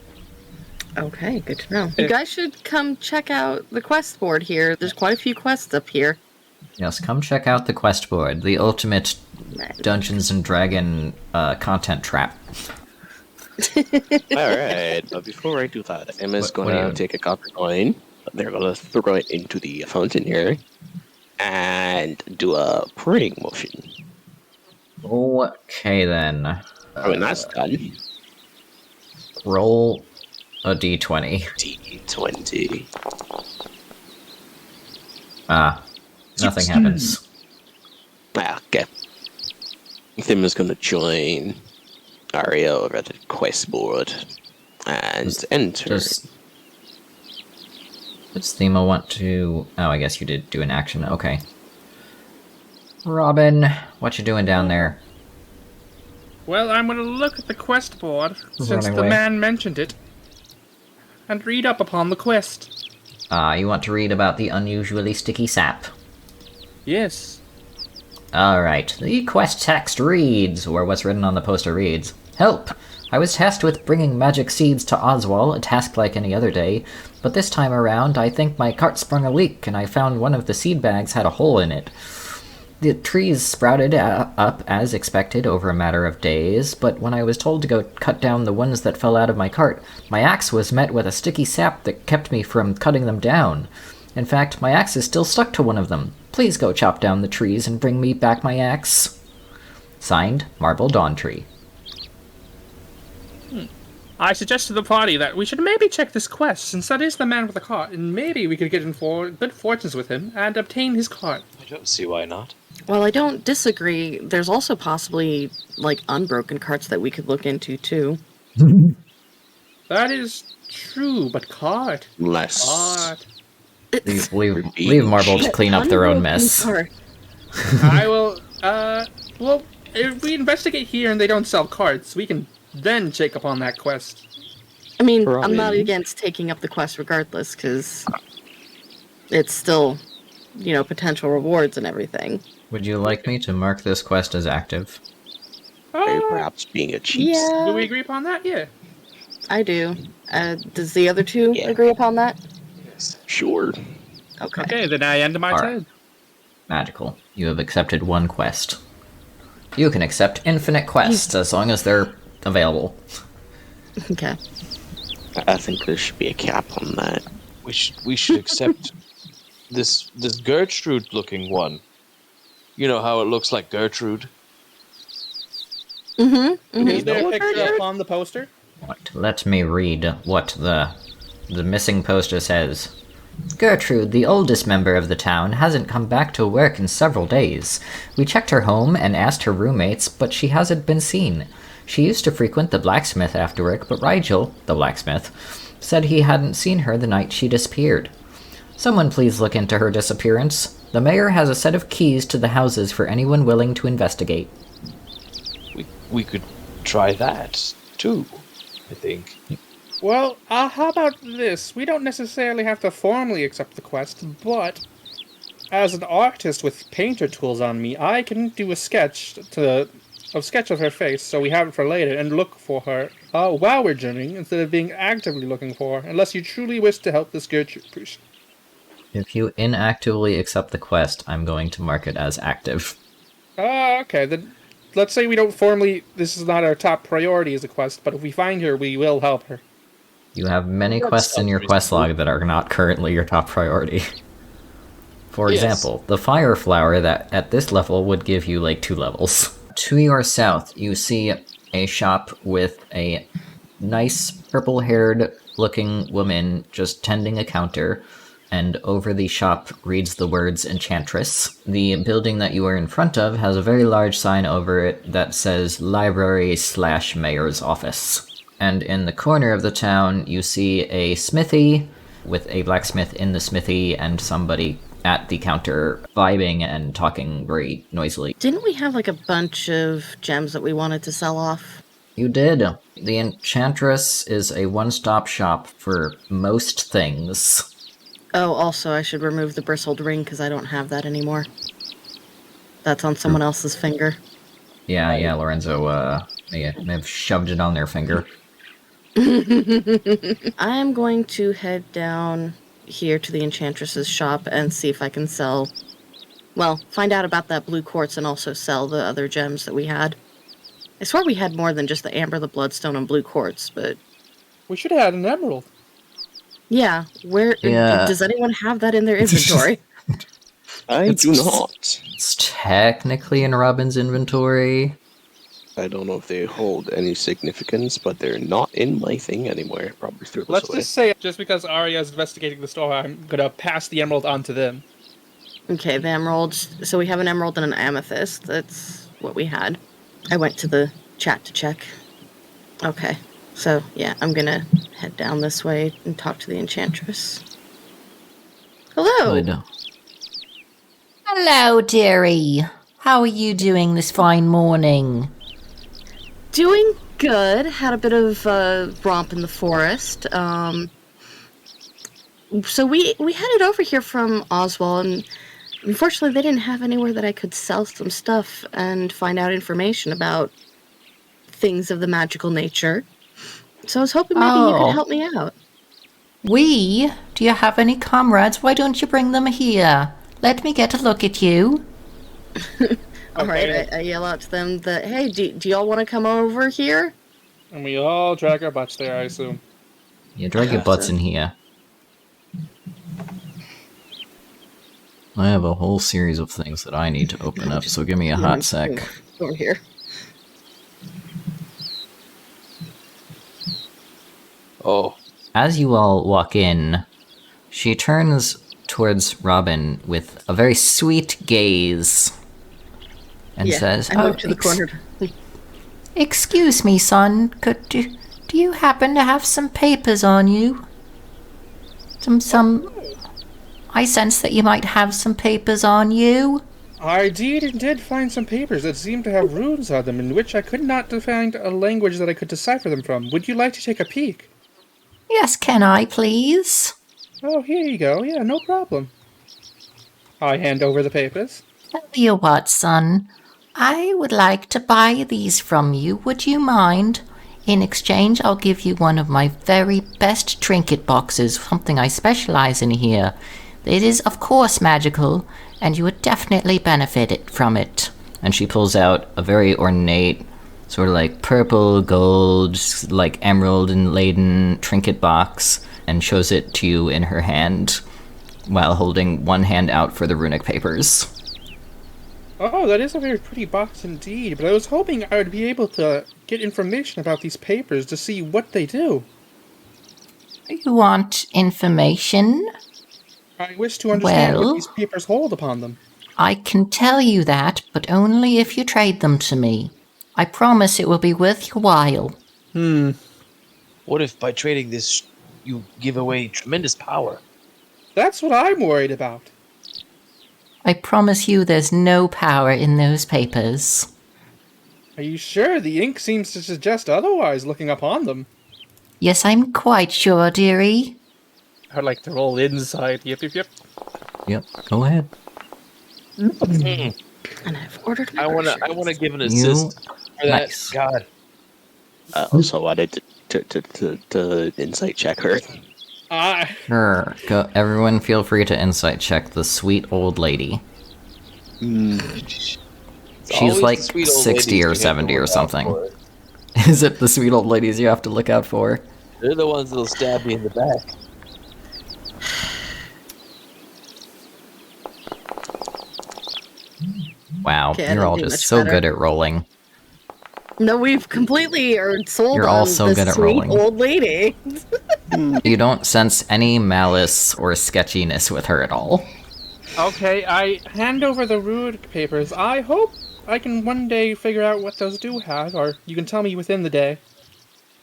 Okay, good to know. You guys should come check out the quest board here. There's quite a few quests up here. Yes, come check out the quest board, the ultimate Dungeons and Dragon content trap. Alright, but before I do that, Emma's What are gonna you- take a copper coin. They're gonna throw it into the fountain here. And do a praying motion. Okay then. When that's done, Roll a d20. D20. Nothing happens. Okay. Emma's gonna join Aria over at the quest board. And enter. Does Thema want to... Oh, I guess you did do an action. Okay. Robin, what you doing down there? Well, I'm going to look at the quest board, since Running the away. man mentioned it, and read up upon the quest. You want to read about the unusually sticky sap. Yes. Alright, the quest text reads, or what's written on the poster reads, Help! I was tasked with bringing magic seeds to Oswald, a task like any other day, but this time around I think my cart sprung a leak and I found one of the seed bags had a hole in it. The trees sprouted up as expected over a matter of days, but when I was told to go cut down the ones that fell out of my cart, my axe was met with a sticky sap that kept me from cutting them down. In fact, my axe is still stuck to one of them. Please go chop down the trees and bring me back my axe. Signed, Marble Dawntree. I suggest to the party that we should maybe check this quest, since that is the man with the cart, and maybe we could get in for good fortunes with him and obtain his cart. I don't see why not. Well, I don't disagree. There's also possibly, like, unbroken carts that we could look into, too. That is true, but cart. Unless Cart. Leave Marble to clean up their own Unbroken mess. cart. I will, well, if we investigate here and they don't sell carts, we can then check upon that quest. I mean, I'm not Robin. against taking up the quest regardless, because it's still, you know, potential rewards and everything. Would you like me to mark this quest as active? perhaps being a cheat. Yeah, Do we agree upon that? Yeah. I do. Does the other two Yeah. agree upon that? Sure. Okay. Okay, then I end my Alright. turn. Magical. You have accepted one quest. You can accept infinite quests as long as they're available. Okay. I think there should be a cap on that. We should accept this Gertrude looking one. You know how it looks like Gertrude? Mm-hmm. Is there a know picture up on the poster? What? Let me read what the missing poster says. Gertrude, the oldest member of the town, hasn't come back to work in several days. We checked her home and asked her roommates, but she hasn't been seen. She used to frequent the blacksmith after work, but Rigel, the blacksmith, said he hadn't seen her the night she disappeared. Someone please look into her disappearance. The mayor has a set of keys to the houses for anyone willing to investigate. We could try that, too, I think. Well, how about this? We don't necessarily have to formally accept the quest, but as an artist with painter tools on me, I can do a sketch of her face, so we have it for later, and look for her while we're journeying, instead of being actively looking for her, unless you truly wish to help this Gertrude person. If you inactively accept the quest, I'm going to mark it as active. Okay, then let's say we don't formally, this is not our top priority as a quest, but if we find her, we will help her. You have many That quests in sounds your quest reasonable. log that are not currently your top priority. For Yes. example, the fire flower that at this level would give you like 2 levels. To your south, you see a shop with a nice purple-haired looking woman just tending a counter, and over the shop reads the words Enchantress. The building that you are in front of has a very large sign over it that says Library/Mayor's Office. And in the corner of the town, you see a smithy with a blacksmith in the smithy and somebody at the counter vibing and talking very noisily. Didn't we have like a bunch of gems that we wanted to sell off? You did. The Enchantress is a one-stop shop for most things. Oh, also, I should remove the bristled ring because I don't have that anymore. That's on someone else's finger. Yeah, Lorenzo, may have shoved it on their finger. I'm going to head down here to the Enchantress's shop and see if I can sell... Well, find out about that blue quartz and also sell the other gems that we had. I swear we had more than just the amber, the bloodstone, and blue quartz, but... We should have had an emerald. Yeah, where... Yeah. Does anyone have that in their inventory? I do not. It's technically in Robin's inventory. I don't know if they hold any significance, but they're not in my thing anymore. Probably threw this Let's away. just say, just because Arya is investigating the store, I'm gonna pass the emerald on to them. Okay, the emeralds. So we have an emerald and an amethyst. That's what we had. I went to the chat to check. Okay, so yeah, I'm gonna head down this way and talk to the Enchantress. Hello! Good. Hello, dearie. How are you doing this fine morning? Doing good. Had a bit of romp in the forest. So we headed over here from Oswald, and unfortunately they didn't have anywhere that I could sell some stuff and find out information about things of the magical nature. So I was hoping maybe you could help me out. Do you have any comrades? Why don't you bring them here? Let me get a look at you. All right, I yell out to them that, hey, do y'all want to come over here? And we all drag our butts there, I assume. Yeah, drag your butts in here. I have a whole series of things that I need to open up, so give me a hot sec. Over here. Oh, As you all walk in, she turns towards Robin with a very sweet gaze and says, I moved to the corner. Excuse me, son. Do you happen to have some papers on you? I sense that you might have some papers on you. I did find some papers that seemed to have runes on them, in which I could not find a language that I could decipher them from. Would you like to take a peek? Yes, can I, please? Oh, here you go. Yeah, no problem. I hand over the papers. Tell you what, son. I would like to buy these from you. Would you mind? In exchange, I'll give you one of my very best trinket boxes, something I specialize in here. It is, of course, magical, and you would definitely benefit from it. and she pulls out a very ornate, sort of like purple, gold, like emerald and laden trinket box, and shows it to you in her hand, while holding one hand out for the runic papers. Oh, that is a very pretty box indeed, but I was hoping I would be able to get information about these papers to see what they do. You want information? I wish to understand Well, what these papers hold upon them. I can tell you that, but only if you trade them to me. I promise it will be worth your while. What if by trading this, you give away tremendous power? That's what I'm worried about. I promise you there's no power in those papers. Are you sure? The ink seems to suggest otherwise, looking upon them. Yes, I'm quite sure, dearie. I'd like to roll inside. Yep. Yep, go ahead. And I've ordered my I wanna groceries. give an assist for that. Nice. God, I also wanted to insight check her. Sure. Go, everyone feel free to insight check the sweet old lady. It's She's always like the sweet old 60 ladies or we have to 70 or look out something. for. Is it the sweet old ladies you have to look out for? They're the ones that'll stab me in the back. Wow, Okay, I you're didn't all do just much so better. good at rolling. No, we've completely sold You're on all so this good at sweet rolling. old lady. You don't sense any malice or sketchiness with her at all. Okay, I hand over the rude papers. I hope I can one day figure out what those do have, or you can tell me within the day.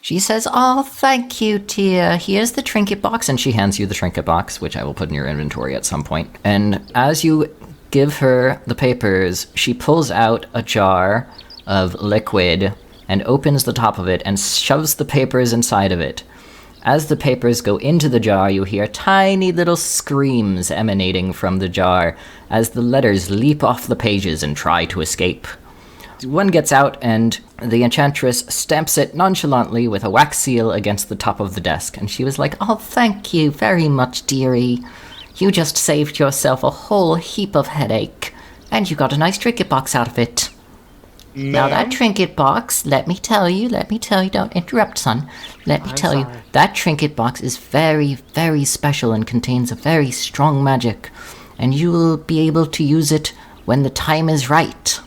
She says, "Oh, thank you, dear. Here's the trinket box." And she hands you the trinket box, which I will put in your inventory at some point. And as you give her the papers, she pulls out a jar of liquid and opens the top of it and shoves the papers inside of it. As the papers go into the jar, you hear tiny little screams emanating from the jar as the letters leap off the pages and try to escape. One gets out, and the enchantress stamps it nonchalantly with a wax seal against the top of the desk. And she was like, Oh, thank you very much, dearie. You just saved yourself a whole heap of headache. And you got a nice trinket box out of it. Now that trinket box, let me tell you, don't interrupt, son. Let me tell you, that trinket box is very, very special and contains a very strong magic. And you will be able to use it when the time is right.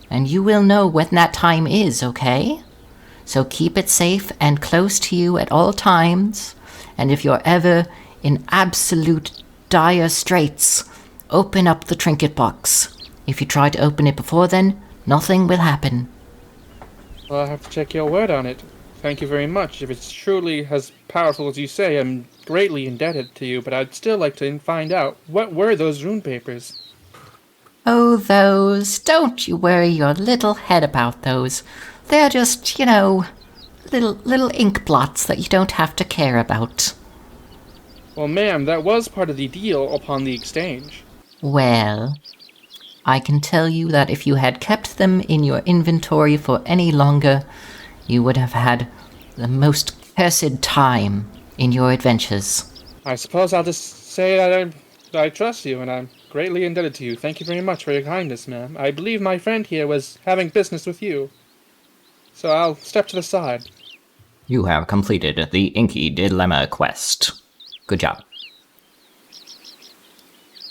And you will know when that time is, okay? So keep it safe and close to you at all times. And if you're ever in absolute dire straits, open up the trinket box. If you try to open it before then, nothing will happen. Well, I'll have to check your word on it. Thank you very much. If it's truly as powerful as you say, I'm greatly indebted to you, but I'd still like to find out, what were those rune papers? Oh, those. Don't you worry your little head about those. They're just, little ink blots that you don't have to care about. Well, ma'am, that was part of the deal upon the exchange. Well, I can tell you that if you had kept them in your inventory for any longer, you would have had the most cursed time in your adventures. I suppose I'll just say that I trust you, and I'm greatly indebted to you. Thank you very much for your kindness, ma'am. I believe my friend here was having business with you. So I'll step to the side. You have completed the Inky Dilemma quest. Good job.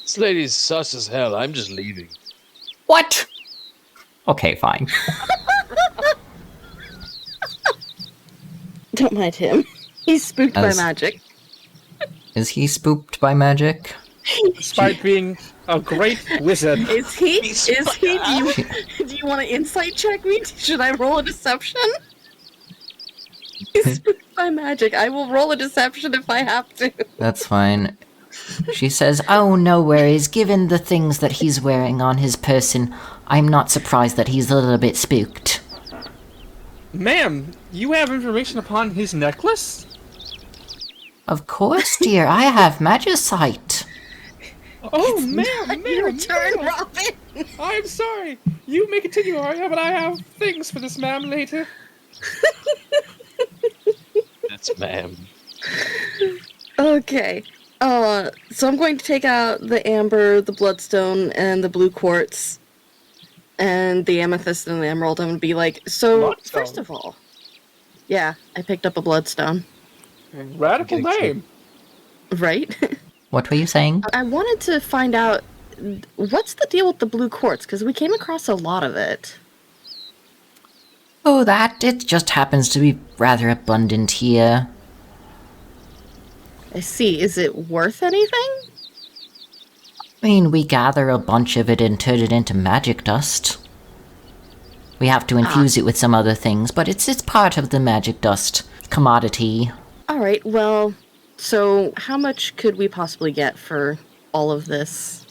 This lady's sus as hell. I'm just leaving. What? Okay, fine. Don't mind him. He's spooked by magic. Is he spooked by magic? Despite being a great wizard. Is he? Do you want to insight check me? Should I roll a deception? He's spooked by magic. I will roll a deception if I have to. That's fine. She says, "Oh, no worries. Given the things that he's wearing on his person, I'm not surprised that he's a little bit spooked." Ma'am, you have information upon his necklace? Of course, dear. I have magicite. Oh, ma'am, Your turn, Robin. I'm sorry. You may continue, Arya, but I have things for this ma'am later. That's ma'am. Okay. So I'm going to take out the amber, the bloodstone, and the blue quartz, and the amethyst and the emerald. I'm going to be like, so, Bloodstone? first of all, yeah, I picked up a bloodstone. Radical name. Right? What were you saying? I wanted to find out, what's the deal with the blue quartz? Because we came across a lot of it. Oh, it just happens to be rather abundant here. I see. Is it worth anything? I mean, we gather a bunch of it and turn it into magic dust. We have to infuse it with some other things, but it's part of the magic dust commodity. All right, well, so how much could we possibly get for all of this?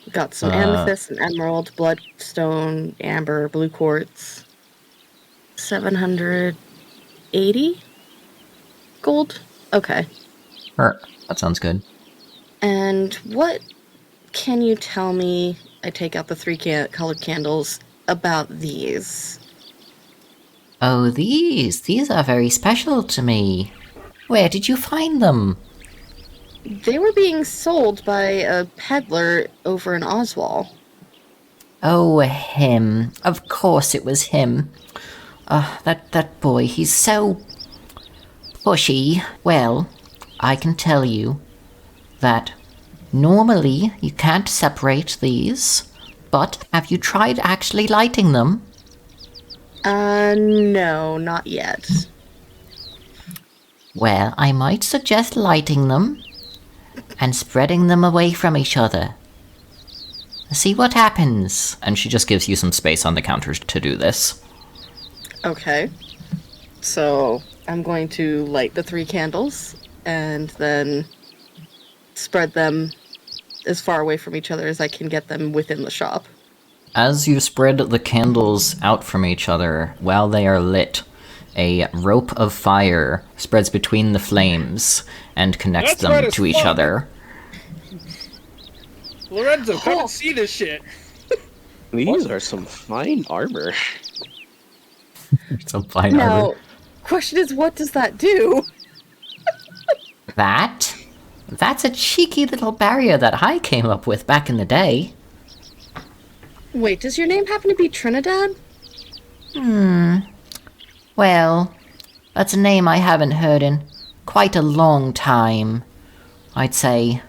We got some amethyst, and emerald, bloodstone, amber, blue quartz. 780 gold? Okay. That sounds good. And what can you tell me? I take out the 3 colored candles about these. Oh, these are very special to me. Where did you find them? They were being sold by a peddler over in Oswald. Oh, him. Of course it was him. That boy, he's so pushy. Well, I can tell you that normally you can't separate these, but have you tried actually lighting them? No, not yet. Well, I might suggest lighting them and spreading them away from each other. See what happens. And she just gives you some space on the counters to do this. Okay. So, I'm going to light the 3 candles and then spread them as far away from each other as I can get them within the shop. As you spread the candles out from each other while they are lit, a rope of fire spreads between the flames and connects them to each other. Lorenzo, come and see this shit. These are some fine armor. Some fine Now, armor. question is, what does that do? That's a cheeky little barrier that I came up with back in the day. Wait, does your name happen to be Trinidad? Well, that's a name I haven't heard in quite a long time. I'd say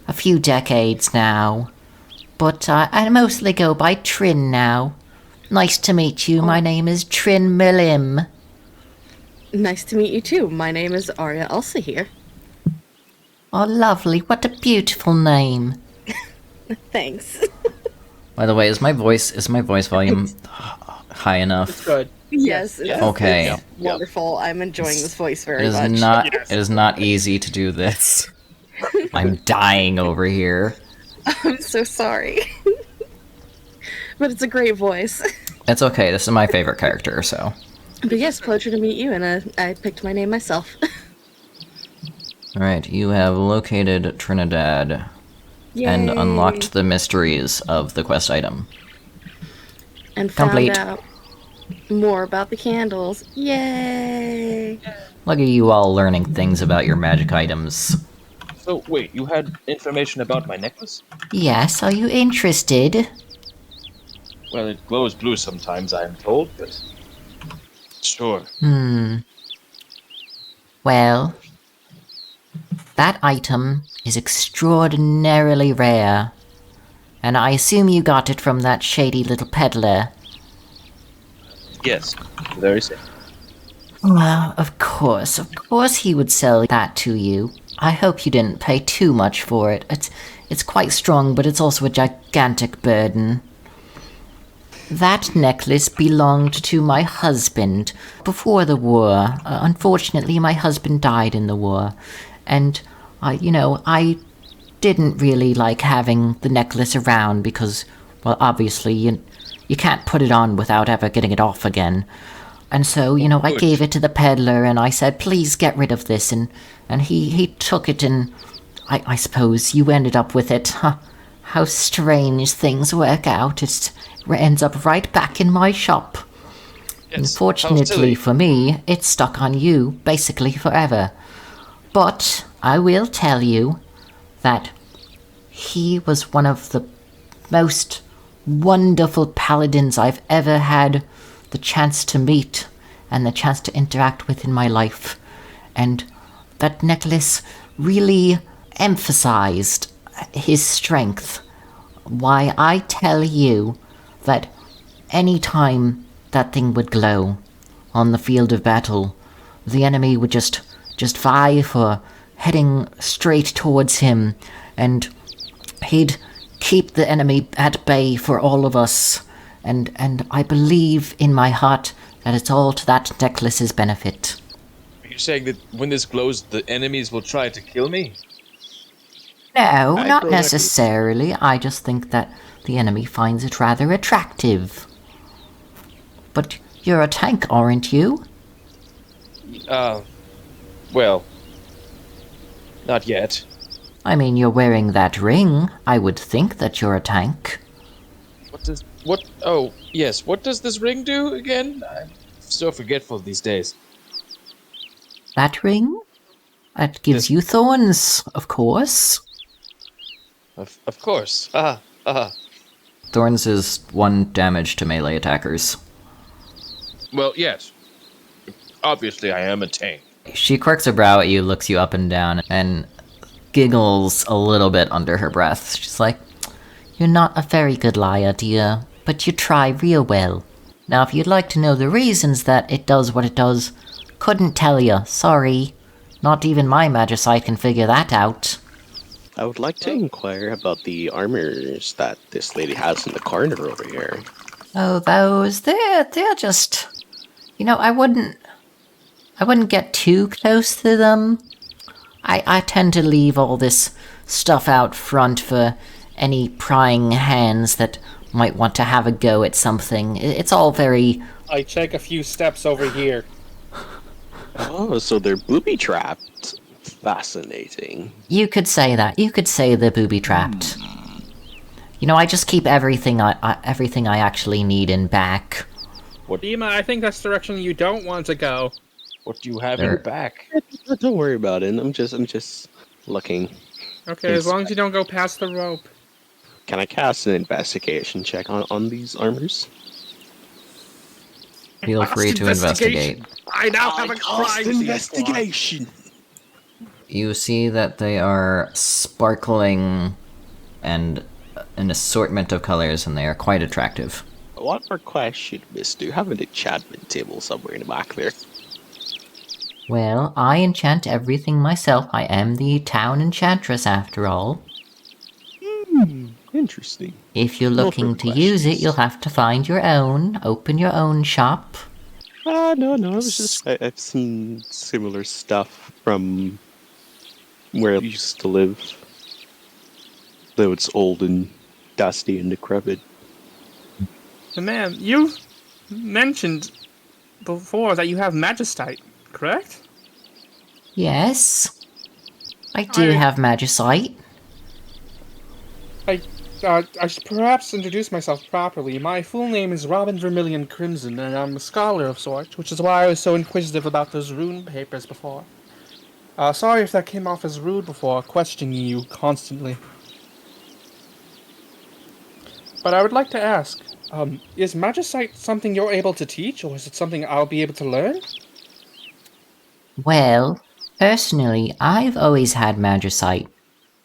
a few decades now. But I mostly go by Trin now. Nice to meet you. My name is Trin Milim. Nice to meet you too. My name is Arya Elsa here. Oh, lovely. What a beautiful name. Thanks. By the way, is my voice volume high enough? Good. Yes. It's, Okay. It's wonderful. I'm enjoying this voice It very is much. not. It is not easy to do this. I'm dying over here. I'm so sorry. But it's a great voice. It's okay. This is my favorite character, so. But yes, pleasure to meet you, and I picked my name myself. Alright, you have located Trinidad and Yay. unlocked the mysteries of the quest item. And found Complete. out more about the candles. Yay! Look at you all learning things about your magic items. So, wait, you had information about my necklace? Yes, are you interested? Well, it glows blue sometimes, I am told, but... Sure. Well, that item is extraordinarily rare. And I assume you got it from that shady little peddler. Yes, very safe. Well, of course he would sell that to you. I hope you didn't pay too much for it. It's quite strong, but it's also a gigantic burden. That necklace belonged to my husband before the war. Unfortunately, my husband died in the war. And, I didn't really like having the necklace around because, well, obviously, you can't put it on without ever getting it off again. And so, I gave it to the peddler and I said, please get rid of this. And he took it and I suppose you ended up with it. Huh. How strange things work out. It ends up right back in my shop. Yes, Unfortunately for me, it's stuck on you basically forever. But I will tell you that he was one of the most wonderful paladins I've ever had the chance to meet and the chance to interact with in my life. And that necklace really emphasized his strength. Why, I tell you that any time that thing would glow on the field of battle, the enemy would just vie for heading straight towards him, and he'd keep the enemy at bay for all of us. and I believe in my heart that it's all to that necklace's benefit. Are you saying that when this glows, the enemies will try to kill me? No, I not throw that- necessarily. I just think that the enemy finds it rather attractive. But you're a tank, aren't you? Well, not yet. I mean, you're wearing that ring. I would think that you're a tank. Oh, yes, what does this ring do again? I'm so forgetful these days. That ring? That gives Yes. you thorns, of course. Of course. Thorns is 1 damage to melee attackers. Well, yes. Obviously, I am a tank. She quirks her brow at you, looks you up and down, and giggles a little bit under her breath. She's like, You're not a very good liar, dear, but you try real well. Now, if you'd like to know the reasons that it does what it does, couldn't tell you, sorry. Not even my magicite can figure that out. I would like to inquire about the armors that this lady has in the corner over here. Oh, those, they're just... You know, I wouldn't get too close to them. I tend to leave all this stuff out front for any prying hands that might want to have a go at something. It's all very... I take a few steps over here. Oh, so they're booby-trapped. Fascinating. You could say that. You could say they're booby-trapped. You know, I just keep everything I actually need in back. Dima, I think that's the direction you don't want to go. What do you have in your back? Don't worry about it. I'm just looking. Okay, as long as you don't go past the rope. Can I cast an investigation check on these armors? feel free to investigate. I now have a crime investigation. You see that they are sparkling and an assortment of colors, and they are quite attractive. One more question, miss. Do you have an enchantment table somewhere in the back there? Well, I enchant everything myself. I am the town enchantress, after all. Interesting. If you're No looking further to use it, questions. you'll have to find your own. Open your own shop. No. I was just... I've seen similar stuff from where I used to live. Though it's old and dusty and decrepit. So, ma'am, you mentioned before that you have magistite, correct? Yes. I do have magicite. I should perhaps introduce myself properly. My full name is Robin Vermilion Crimson, and I'm a scholar of sorts, which is why I was so inquisitive about those rune papers before. Sorry if that came off as rude before, questioning you constantly. But I would like to ask, is magicite something you're able to teach, or is it something I'll be able to learn? Well, personally, I've always had magicite,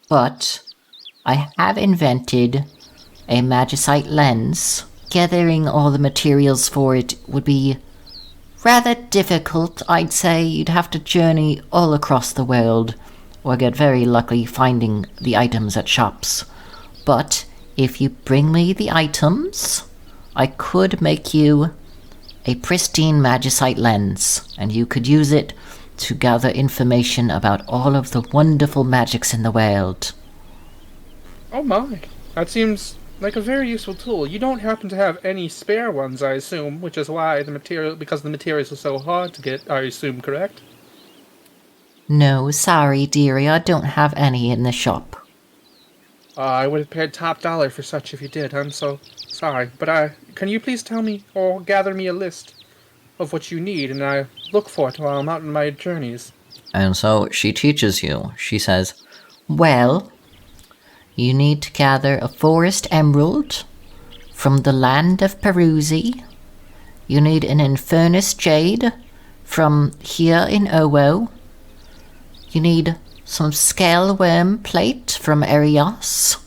but I have invented a magicite lens. Gathering all the materials for it would be rather difficult, I'd say. You'd have to journey all across the world, or get very lucky finding the items at shops. But if you bring me the items, I could make you a pristine magicite lens, and you could use it to gather information about all of the wonderful magics in the world. Oh my, that seems like a very useful tool. You don't happen to have any spare ones, I assume, which is why because the materials are so hard to get, I assume, correct? No, sorry, dearie, I don't have any in the shop. I would have paid top dollar for such if you did. I'm so sorry. But can you please tell me or gather me a list of what you need, and I look for it while I'm out on my journeys. And so she teaches you. She says, Well, you need to gather a forest emerald from the land of Perusi. You need an infernus jade from here in Owo. You need some scale worm plate from Erios.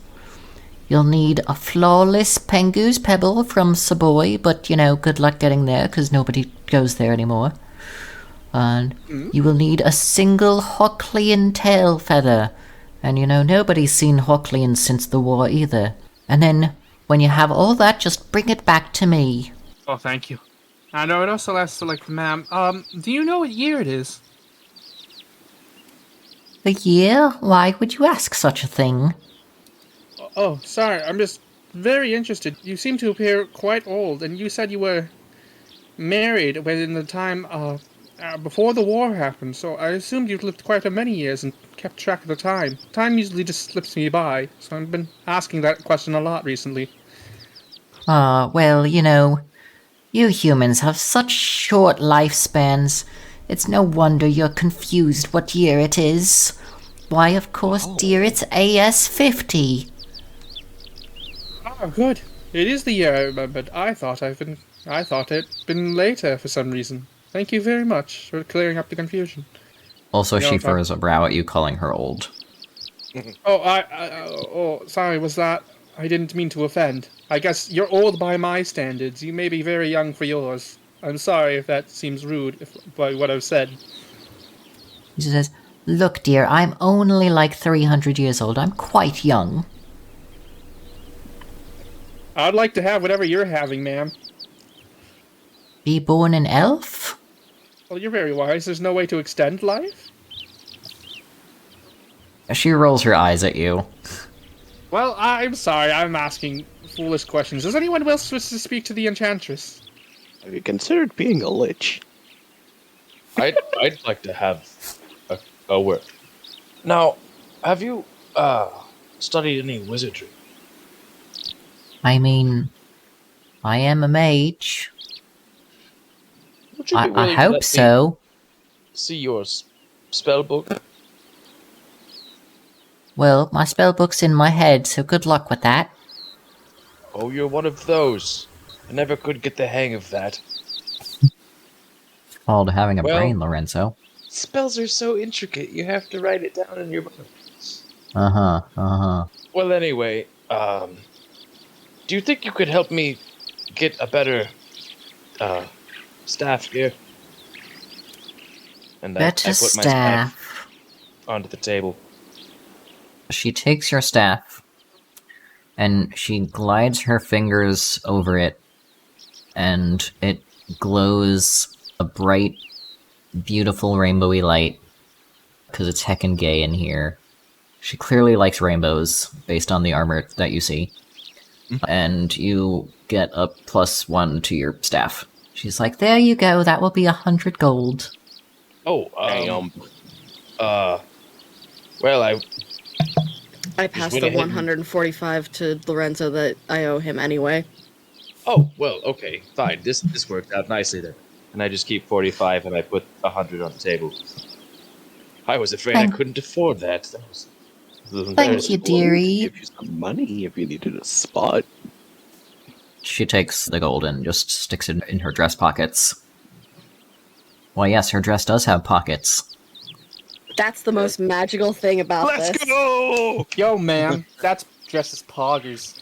You'll need a flawless pengu's pebble from Saboy, but good luck getting there because nobody goes there anymore. And you will need a single Hockleyan tail feather. And nobody's seen Hockleyan since the war either. And then When you have all that, just bring it back to me. Oh, thank you. And I would also ask, like, ma'am, do you know what year it is? The year? Why would you ask such a thing? Oh, sorry, I'm just very interested. You seem to appear quite old, and you said you were married within the time, before the war happened, so I assumed you've lived quite a many years and kept track of the time. Time usually just slips me by, so I've been asking that question a lot recently. Well, you humans have such short lifespans. It's no wonder you're confused what year it is. Why, of course, dear, it's AS50. Oh, good. It is the year I remembered. I thought it'd been later for some reason. Thank you very much for clearing up the confusion. Also, Yeah, she I'm fine. furrows a brow at you, calling her old. Oh, sorry, was that... I didn't mean to offend. I guess you're old by my standards. You may be very young for yours. I'm sorry if that seems rude by what I've said. She says, look, dear, I'm only like 300 years old. I'm quite young. I'd like to have whatever you're having, ma'am. Be born an elf? Well, you're very wise. There's no way to extend life? She rolls her eyes at you. Well, I'm sorry. I'm asking foolish questions. Does anyone else wish to speak to the enchantress? Have you considered being a lich? I'd like to have a word. Now, have you studied any wizardry? I mean, I am a mage. Would you be I willing to hope let me so. see your spell book? Well, my spellbook's in my head, so good luck with that. Oh, you're one of those. I never could get the hang of that. Called having a Well- brain, Lorenzo. Spells are so intricate, you have to write it down in your book. Uh-huh. Well, anyway, do you think you could help me get a better staff here? And Better I put my staff staff. onto the table. She takes your staff, and she glides her fingers over it, and it glows a bright, beautiful rainbowy light, because it's heckin' gay in here. She clearly likes rainbows, based on the armor that you see. And you get a +1 to your staff. She's like, there you go, that will be 100 gold. Oh, Damn. well, I passed went the ahead and- 145 to Lorenzo that I owe him anyway. oh, well, okay, fine. This worked out nicely then. And I just keep 45 and I put 100 on the table. I was afraid I couldn't afford that. Thank you, dearie. Give you some money if you needed a spot. She takes the gold and just sticks it in her dress pockets. Well, yes, her dress does have pockets. That's the most magical thing about Let's this. go! Yo, man, that's dressed as poggers.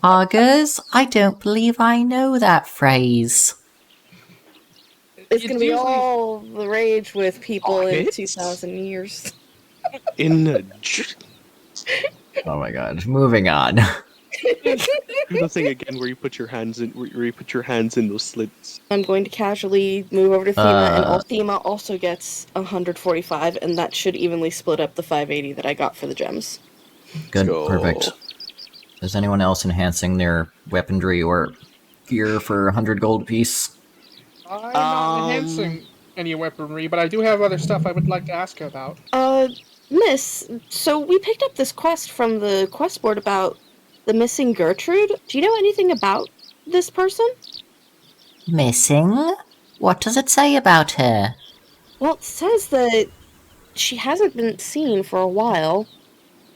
Augers? I don't believe I know that phrase. It's gonna be usually- all the rage with people in Pockets? 2,000 years. In a Oh my god. Moving on. do the thing again where you put your hands in those slits. I'm going to casually move over to Thema, and Thema also gets 145, and that should evenly split up the 580 that I got for the gems. Good, Go. perfect. Is anyone else enhancing their weaponry or gear for 100 gold apiece? I'm not enhancing any weaponry, but I do have other stuff I would like to ask her about. Miss, so we picked up this quest from the quest board about the missing Gertrude. Do you know anything about this person? Missing? What does it say about her? Well, it says that she hasn't been seen for a while.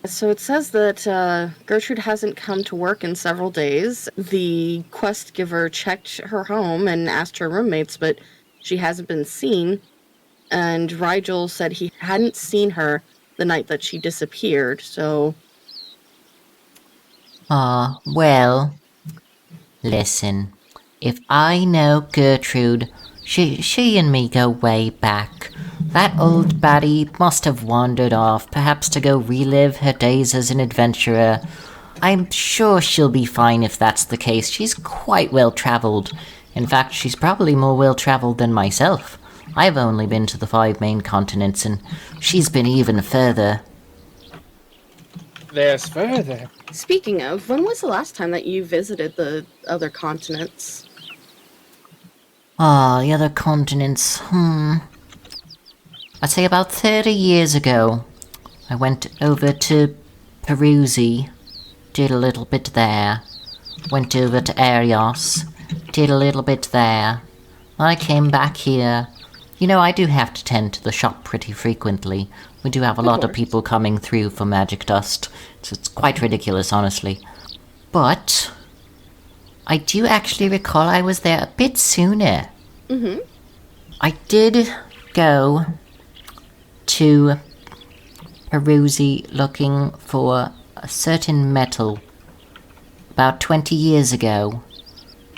So it says that Gertrude hasn't come to work in several days. The quest giver checked her home and asked her roommates, but she hasn't been seen. And Rigel said he hadn't seen her the night that she disappeared, so... Well, listen. If I know Gertrude, She and me go way back. That old baddie must have wandered off, perhaps to go relive her days as an adventurer. I'm sure she'll be fine if that's the case. She's quite well-travelled. In fact, she's probably more well-travelled than myself. I've only been to the 5 main continents, and she's been even further. There's further. Speaking of, when was the last time that you visited the other continents? The other continents, I'd say about 30 years ago. I went over to Perusi, did a little bit there. Went over to Arios, did a little bit there. I came back here. You know, I do have to tend to the shop pretty frequently. We do have a lot of people coming through for magic dust. It's quite ridiculous, honestly. But I do actually recall I was there a bit sooner. Mm-hmm. I did go to Perusi looking for a certain metal about 20 years ago.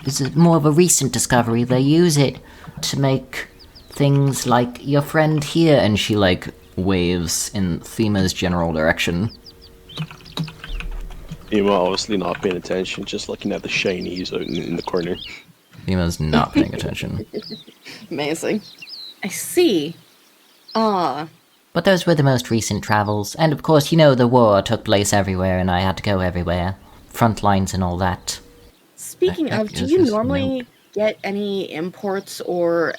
This is more of a recent discovery. They use it to make things like your friend here, And she, waves in Thima's general direction. Ema obviously not paying attention, just looking at the shinies out in the corner. Thima's not paying attention. Amazing. I see. But those were the most recent travels. And of course, you know, the war took place everywhere and I had to go everywhere. Front lines and all that. Speaking Heck, of, do is you this normally get any imports or,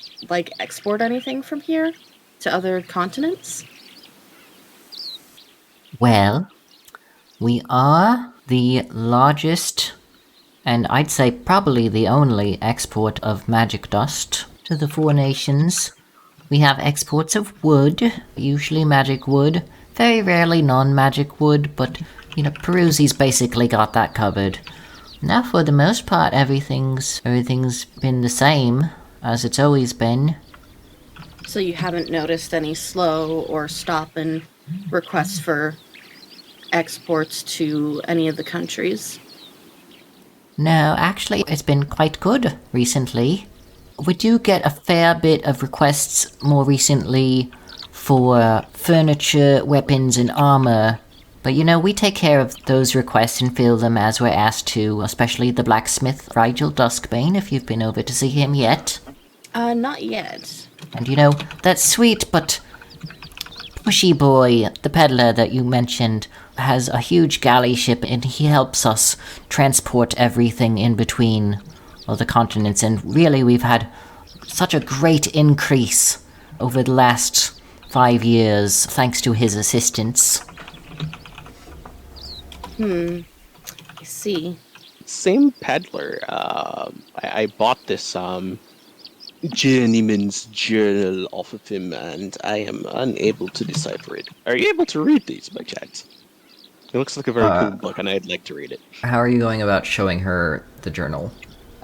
export anything from here to other continents? Well, we are the largest, and I'd say probably the only export of magic dust to the 4 nations. We have exports of wood, usually magic wood, very rarely non-magic wood, but, you know, Perusi's basically got that covered. Now, for the most part, everything's been the same, as it's always been. So you haven't noticed any slow or stop in requests for exports to any of the countries? No, actually, it's been quite good recently. We do get a fair bit of requests more recently for furniture, weapons, and armor. But you know, we take care of those requests and fill them as we're asked to, especially the blacksmith, Rigel Duskbane, if you've been over to see him yet. Not yet. And you know, that sweet but pushy boy, the peddler that you mentioned, has a huge galley ship and he helps us transport everything in between all the continents. And really, we've had such a great increase over the last 5 years thanks to his assistance. I see. Same peddler. I bought this journeyman's journal off of him, and I am unable to decipher it. Are you able to read these by chance? It looks like a very cool book, and I'd like to read it. How are you going about showing her the journal?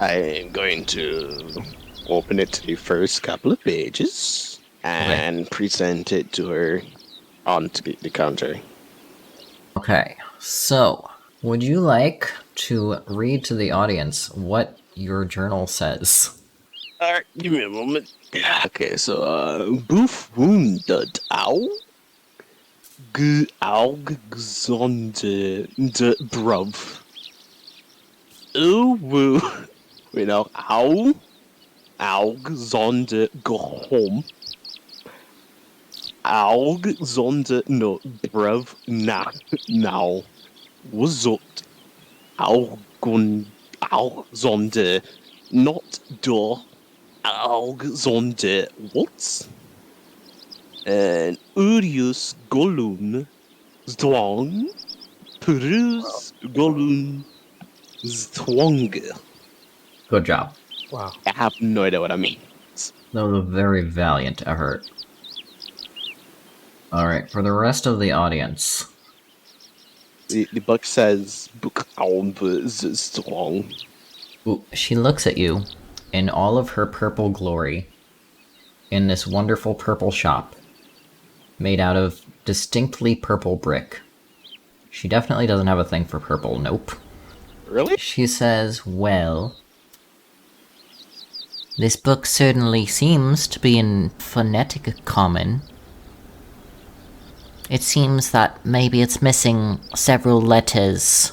I'm going to open it to the first couple of pages and present it to her onto the counter. Okay, so, would you like to read to the audience what your journal says? Alright, give me a moment. Okay, so, Boof wounded ow. Aug zonde de bruv. Woo. Wait, now, ow. Aug zonde gehom. Aug zonde no bruv na now. Wazot. Augun. Aug zonde not do. Aug zonde what? And Urius Golun Zdwang Perus Golun Zdwang. Good job. Wow. I have no idea what I mean. That was a very valiant effort. Alright, for the rest of the audience. The book says Book Strong. Ooh, she looks at you in all of her purple glory in this wonderful purple shop made out of distinctly purple brick. She definitely doesn't have a thing for purple, nope. Really? She says, well, This book certainly seems to be in phonetic common. It seems that maybe it's missing several letters.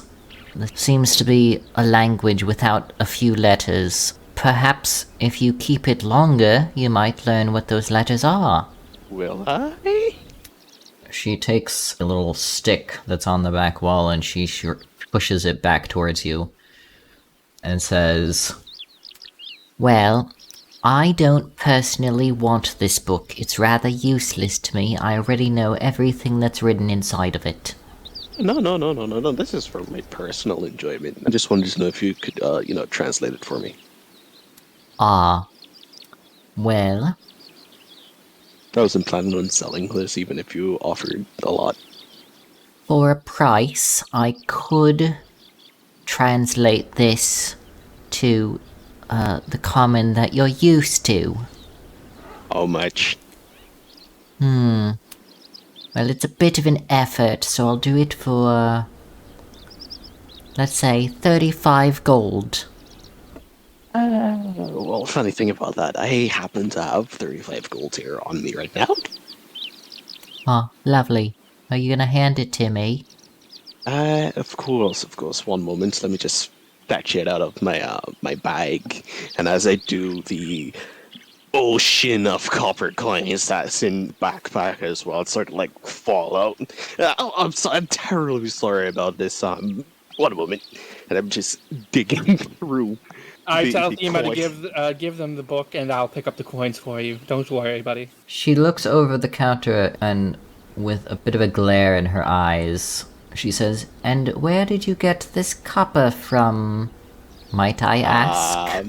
There seems to be a language without a few letters. Perhaps if you keep it longer, you might learn what those letters are. Will I? She takes a little stick that's on the back wall and she pushes it back towards you and says, Well, I don't personally want this book. It's rather useless to me. I already know everything that's written inside of it. No. This is for my personal enjoyment. I just wanted to know if you could, translate it for me. Ah. Well, I wasn't planning on selling this, even if you offered a lot. for a price, I could translate this to the common that you're used to. How much? Well, it's a bit of an effort, so I'll do it for, let's say, 35 gold. Well, funny thing about that, I happen to have 35 gold here on me right now. Ah, lovely. Are you gonna hand it to me? Of course. 1 moment, let me just fetch it out of my bag. And as I do, the ocean of copper coins that's in backpack as well, it's sort of like fall out. I'm terribly sorry about this. 1 moment, and I'm just digging through. I tell the Thema to coin. give them the book, and I'll pick up the coins for you. Don't worry, buddy. She looks over the counter and, with a bit of a glare in her eyes, she says, "And where did you get this copper from, might I ask?"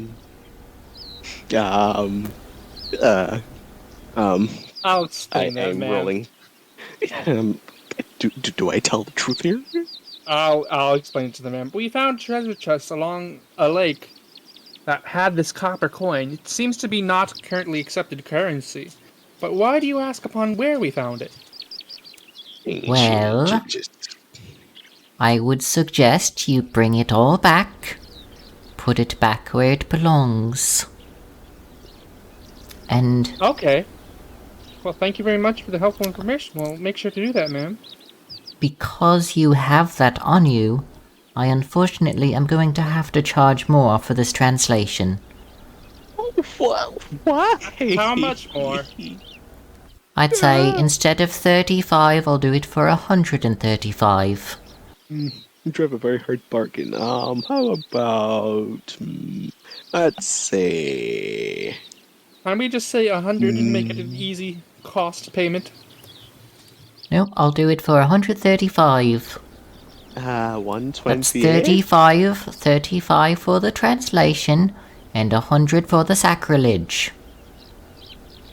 I'll explain that, I'm man. rolling. Do I tell the truth here? I'll explain it to the man. We found treasure chests along a lake that had this copper coin. It seems to be not currently accepted currency. But why do you ask upon where we found it? Well, I would suggest you bring it all back. Put it back where it belongs. And Okay. Well, thank you very much for the helpful information. We'll make sure to do that, ma'am. because you have that on you, I unfortunately am going to have to charge more for this translation. Why? How much more? I'd say instead of 35, I'll do it for 135. You drive a very hard bargain. How about... let's say... Why don't we just say 100 and make it an easy cost payment? Nope, I'll do it for 135. 128? That's 35 for the translation, and 100 for the sacrilege.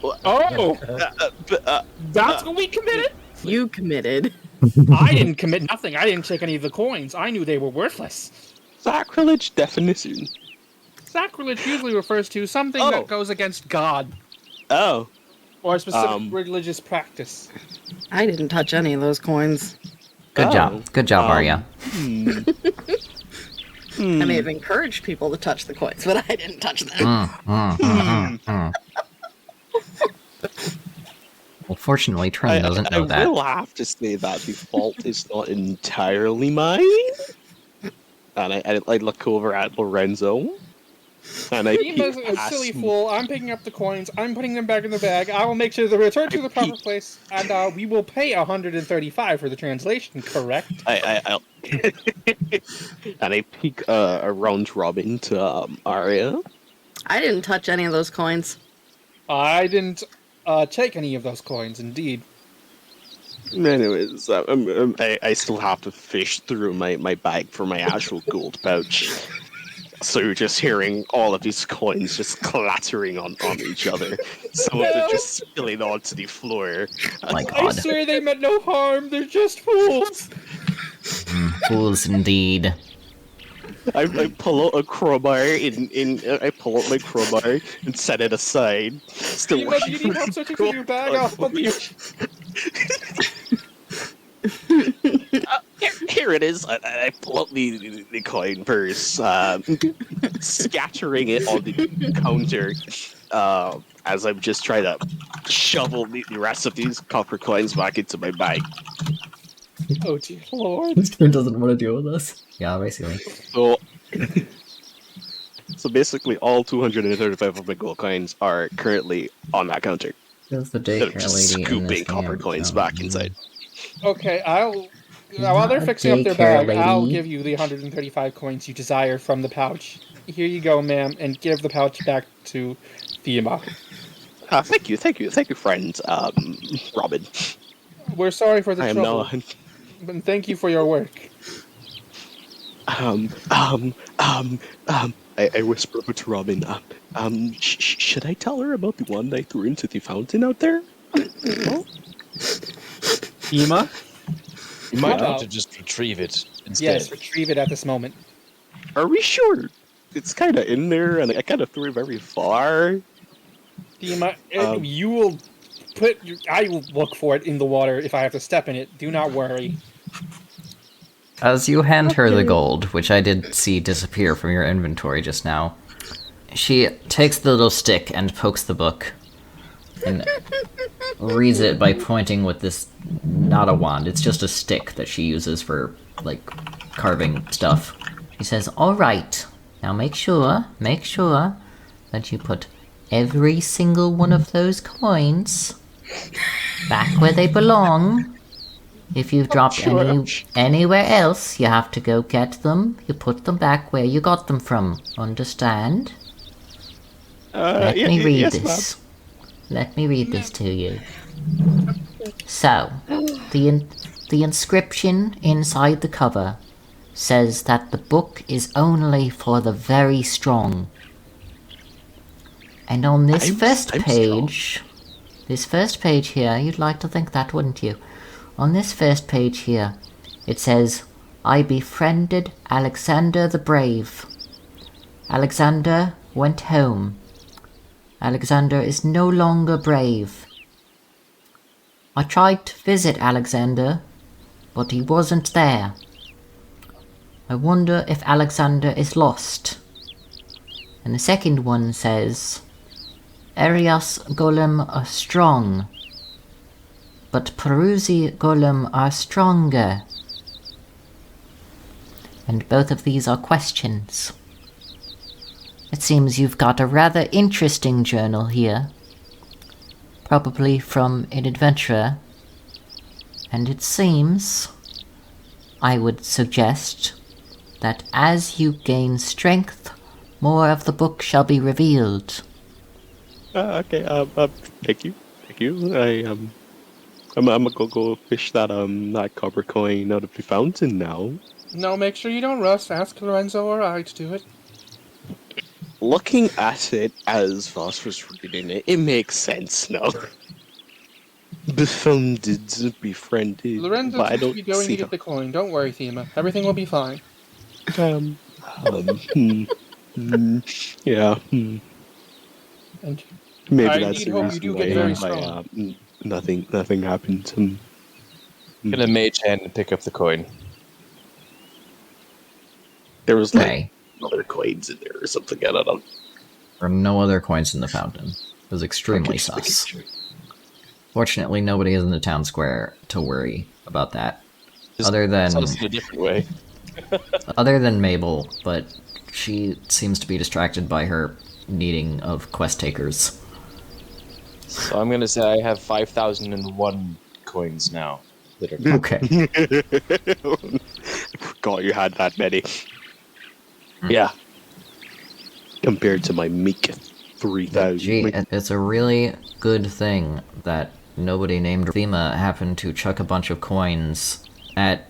Oh! That's what we committed? You committed. I didn't commit nothing. I didn't take any of the coins. I knew they were worthless. Sacrilege definition. Sacrilege usually refers to something that goes against God. Oh. Or a specific religious practice. I didn't touch any of those coins. Good job, Arya. I may have encouraged people to touch the coins, but I didn't touch them. Well, fortunately, Trin doesn't know that. I will have to say that the fault is not entirely mine. And I look over at Lorenzo. And I Tima's a silly fool. I'm picking up the coins. I'm putting them back in the bag. I will make sure they're returned to the proper place, and we will pay 135 for the translation. Correct? I'll and I peek around Robin to Arya. I didn't touch any of those coins. I didn't take any of those coins. Indeed. Anyways, I still have to fish through my bag for my actual gold pouch. So you're just hearing all of these coins just clattering on each other. Some of them just spilling onto the floor. My God. I swear they meant no harm. They're just fools. Fools indeed. I pull out a crowbar I pull out my crowbar and set it aside. Still Tima, waiting do you need help searching through your bag? I'll help you. here it is. I pull out the coin purse, scattering it on the counter as I'm just trying to shovel the rest of these copper coins back into my bag. Oh dear lord. This turn doesn't want to deal with us. Yeah, basically. So basically, all 235 of my gold coins are currently on that counter. There's the Instead of daycare just lady in this scooping copper game. coins Oh, back no. inside. Okay, while not they're a fixing up their daycare bag, I'll lady. give you the 135 coins you desire from the pouch. Here you go, ma'am, and give the pouch back to Thema. Thank you, friend, Robin. We're sorry for the I am trouble, now. but thank you for your work. I whisper over to Robin. Should I tell her about the one I threw into the fountain out there? Well, Ema? You might Wow. want to just retrieve it instead. Yes, retrieve it at this moment. are we sure? It's kind of in there, and I kind of threw it very far. Thema, Um, you will I will look for it in the water if I have to step in it. Do not worry. As you hand her the gold, which I did see disappear from your inventory just now, she takes the little stick and pokes the book and reads it by pointing with this, not a wand, it's just a stick that she uses for, like, carving stuff. She says, "All right, now make sure that you put every single one of those coins back where they belong. If you've dropped anywhere else, you have to go get them. You put them back where you got them from. Understand? Let me read this. Let me read this to you. So, the inscription inside the cover says that the book is only for the very strong. And on this first page here, you'd like to think that, wouldn't you? On this first page here, it says, I befriended Alexander the Brave. Alexander went home. Alexander is no longer brave. I tried to visit Alexander, but he wasn't there. I wonder if Alexander is lost. And the second one says, Arias Golem are strong, but Peruzzi Golem are stronger. And both of these are questions. It seems you've got a rather interesting journal here, probably from an adventurer, and it seems, I would suggest, that as you gain strength, more of the book shall be revealed. Okay, thank you. I'm gonna go fish that copper coin out of the fountain now. No, make sure you don't rush. Ask Lorenzo or I to do it. Looking at it as Voss was reading it, it makes sense now. Befriended. Lorenzo but I seems to don't be going to see get the coin. Don't worry, Thema. Everything will be fine. Yeah. And Maybe I that's need the hope reason you do why get very strong. nothing happened. Get a mage hand and pick up the coin. There was Okay. other coins in there or something. I don't know. There are no other coins in the fountain. It was extremely sus. Fortunately, nobody is in the town square to worry about that. Just Other than sus in a different way. other than Mabel, but she seems to be distracted by her needing of quest takers. So I'm gonna say I have 5,001 coins now. That are Okay. Forgot you had that many. Yeah. Compared to my meek 3,000. Gee, it's a really good thing that nobody named Thema happened to chuck a bunch of coins at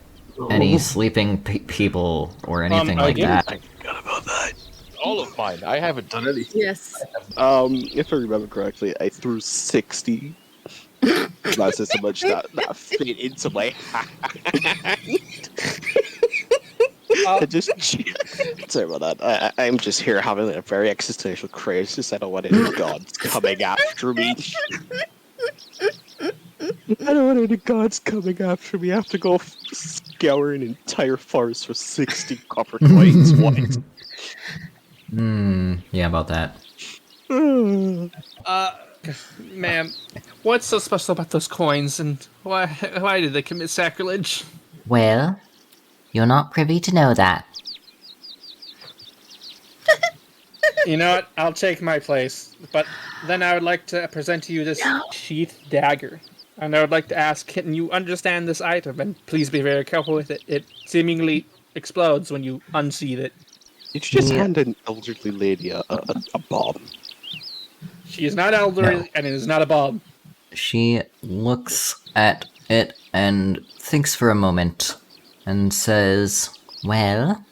any sleeping people or anything like that. I forgot about that. All of mine. I haven't done anything. Yes. If I remember correctly, I threw 60. That's just so much that fit into my hand. I just sorry about that. I'm just here having a very existential crisis. I don't want any gods coming after me. I don't want any gods coming after me. I have to go scour an entire forest for 60 copper coins. What? Yeah, about that. Ma'am, what's so special about those coins, and why did they commit sacrilege? Well, you're not privy to know that. You know what? I'll take my place. But then I would like to present to you this sheath dagger. And I would like to ask, can you understand this item? And please be very careful with it. It seemingly explodes when you unsheath it. Did you just Yeah. hand an elderly lady a bomb? She is not elderly, and it is not a bomb. She looks at it and thinks for a moment and says, Well,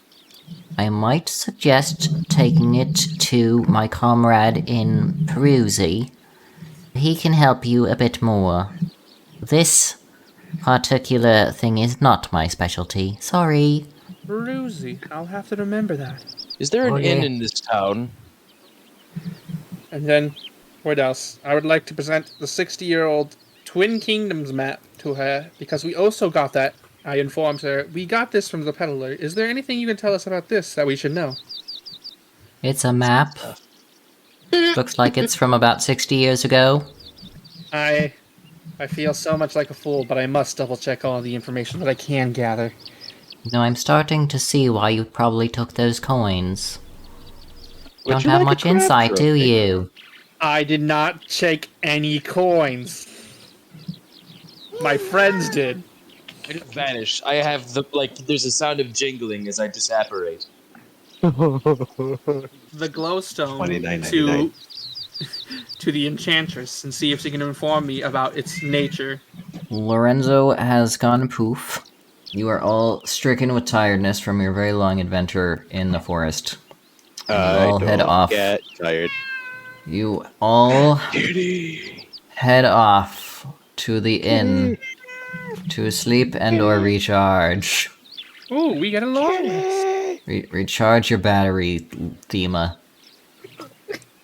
I might suggest taking it to my comrade in Peruzzi. He can help you a bit more. This particular thing is not my specialty. Sorry. Bruzy, I'll have to remember that. Is there an Okay. inn in this town? And then, what else? I would like to present the 60-year-old Twin Kingdoms map to her, because we also got that. I informed her. We got this from the peddler. Is there anything you can tell us about this that we should know? It's a map. Looks like it's from about 60 years ago. I feel so much like a fool, but I must double-check all the information that I can gather. You know, I'm starting to see why you probably took those coins. Would Don't you have like a much crab insight, do trophy? you? I did not take any coins. My friends did. I just vanish. I have there's a sound of jingling as I disapparate. The glowstone $29.99. to the enchantress and see if she can inform me about its nature. Lorenzo has gone poof. You are all stricken with tiredness from your very long adventure in the forest. I head don't off. get tired. You all Kitty. head off to the inn to sleep and or recharge. Ooh, we get along. Recharge your battery, Thema.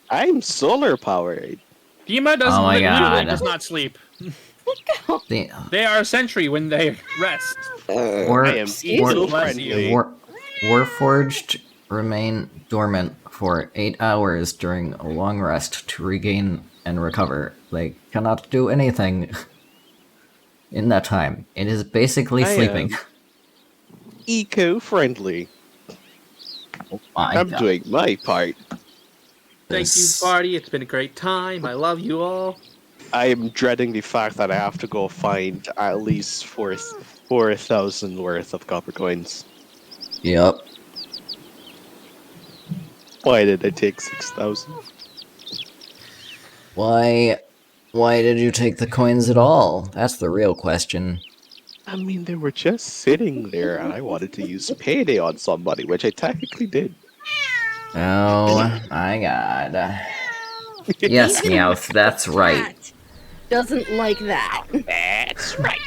I'm solar powered. Dima Oh my literally God. does not sleep. The, They are a sentry when they rest. War- I am War- eco-friendly. Warforged remain dormant for 8 hours during a long rest to regain and recover. They cannot do anything in that time. It is basically I sleeping. Eco-friendly. Oh my I'm God. doing my part. Thank you, This- party. It's been a great time. I love you all. I am dreading the fact that I have to go find at least 4,000 worth of copper coins. Yep. Why did I take 6,000? Why did you take the coins at all? That's the real question. I mean, they were just sitting there, and I wanted to use payday on somebody, which I technically did. Oh my God. Yes, Meowth, that's right. Cat doesn't like that. That's right.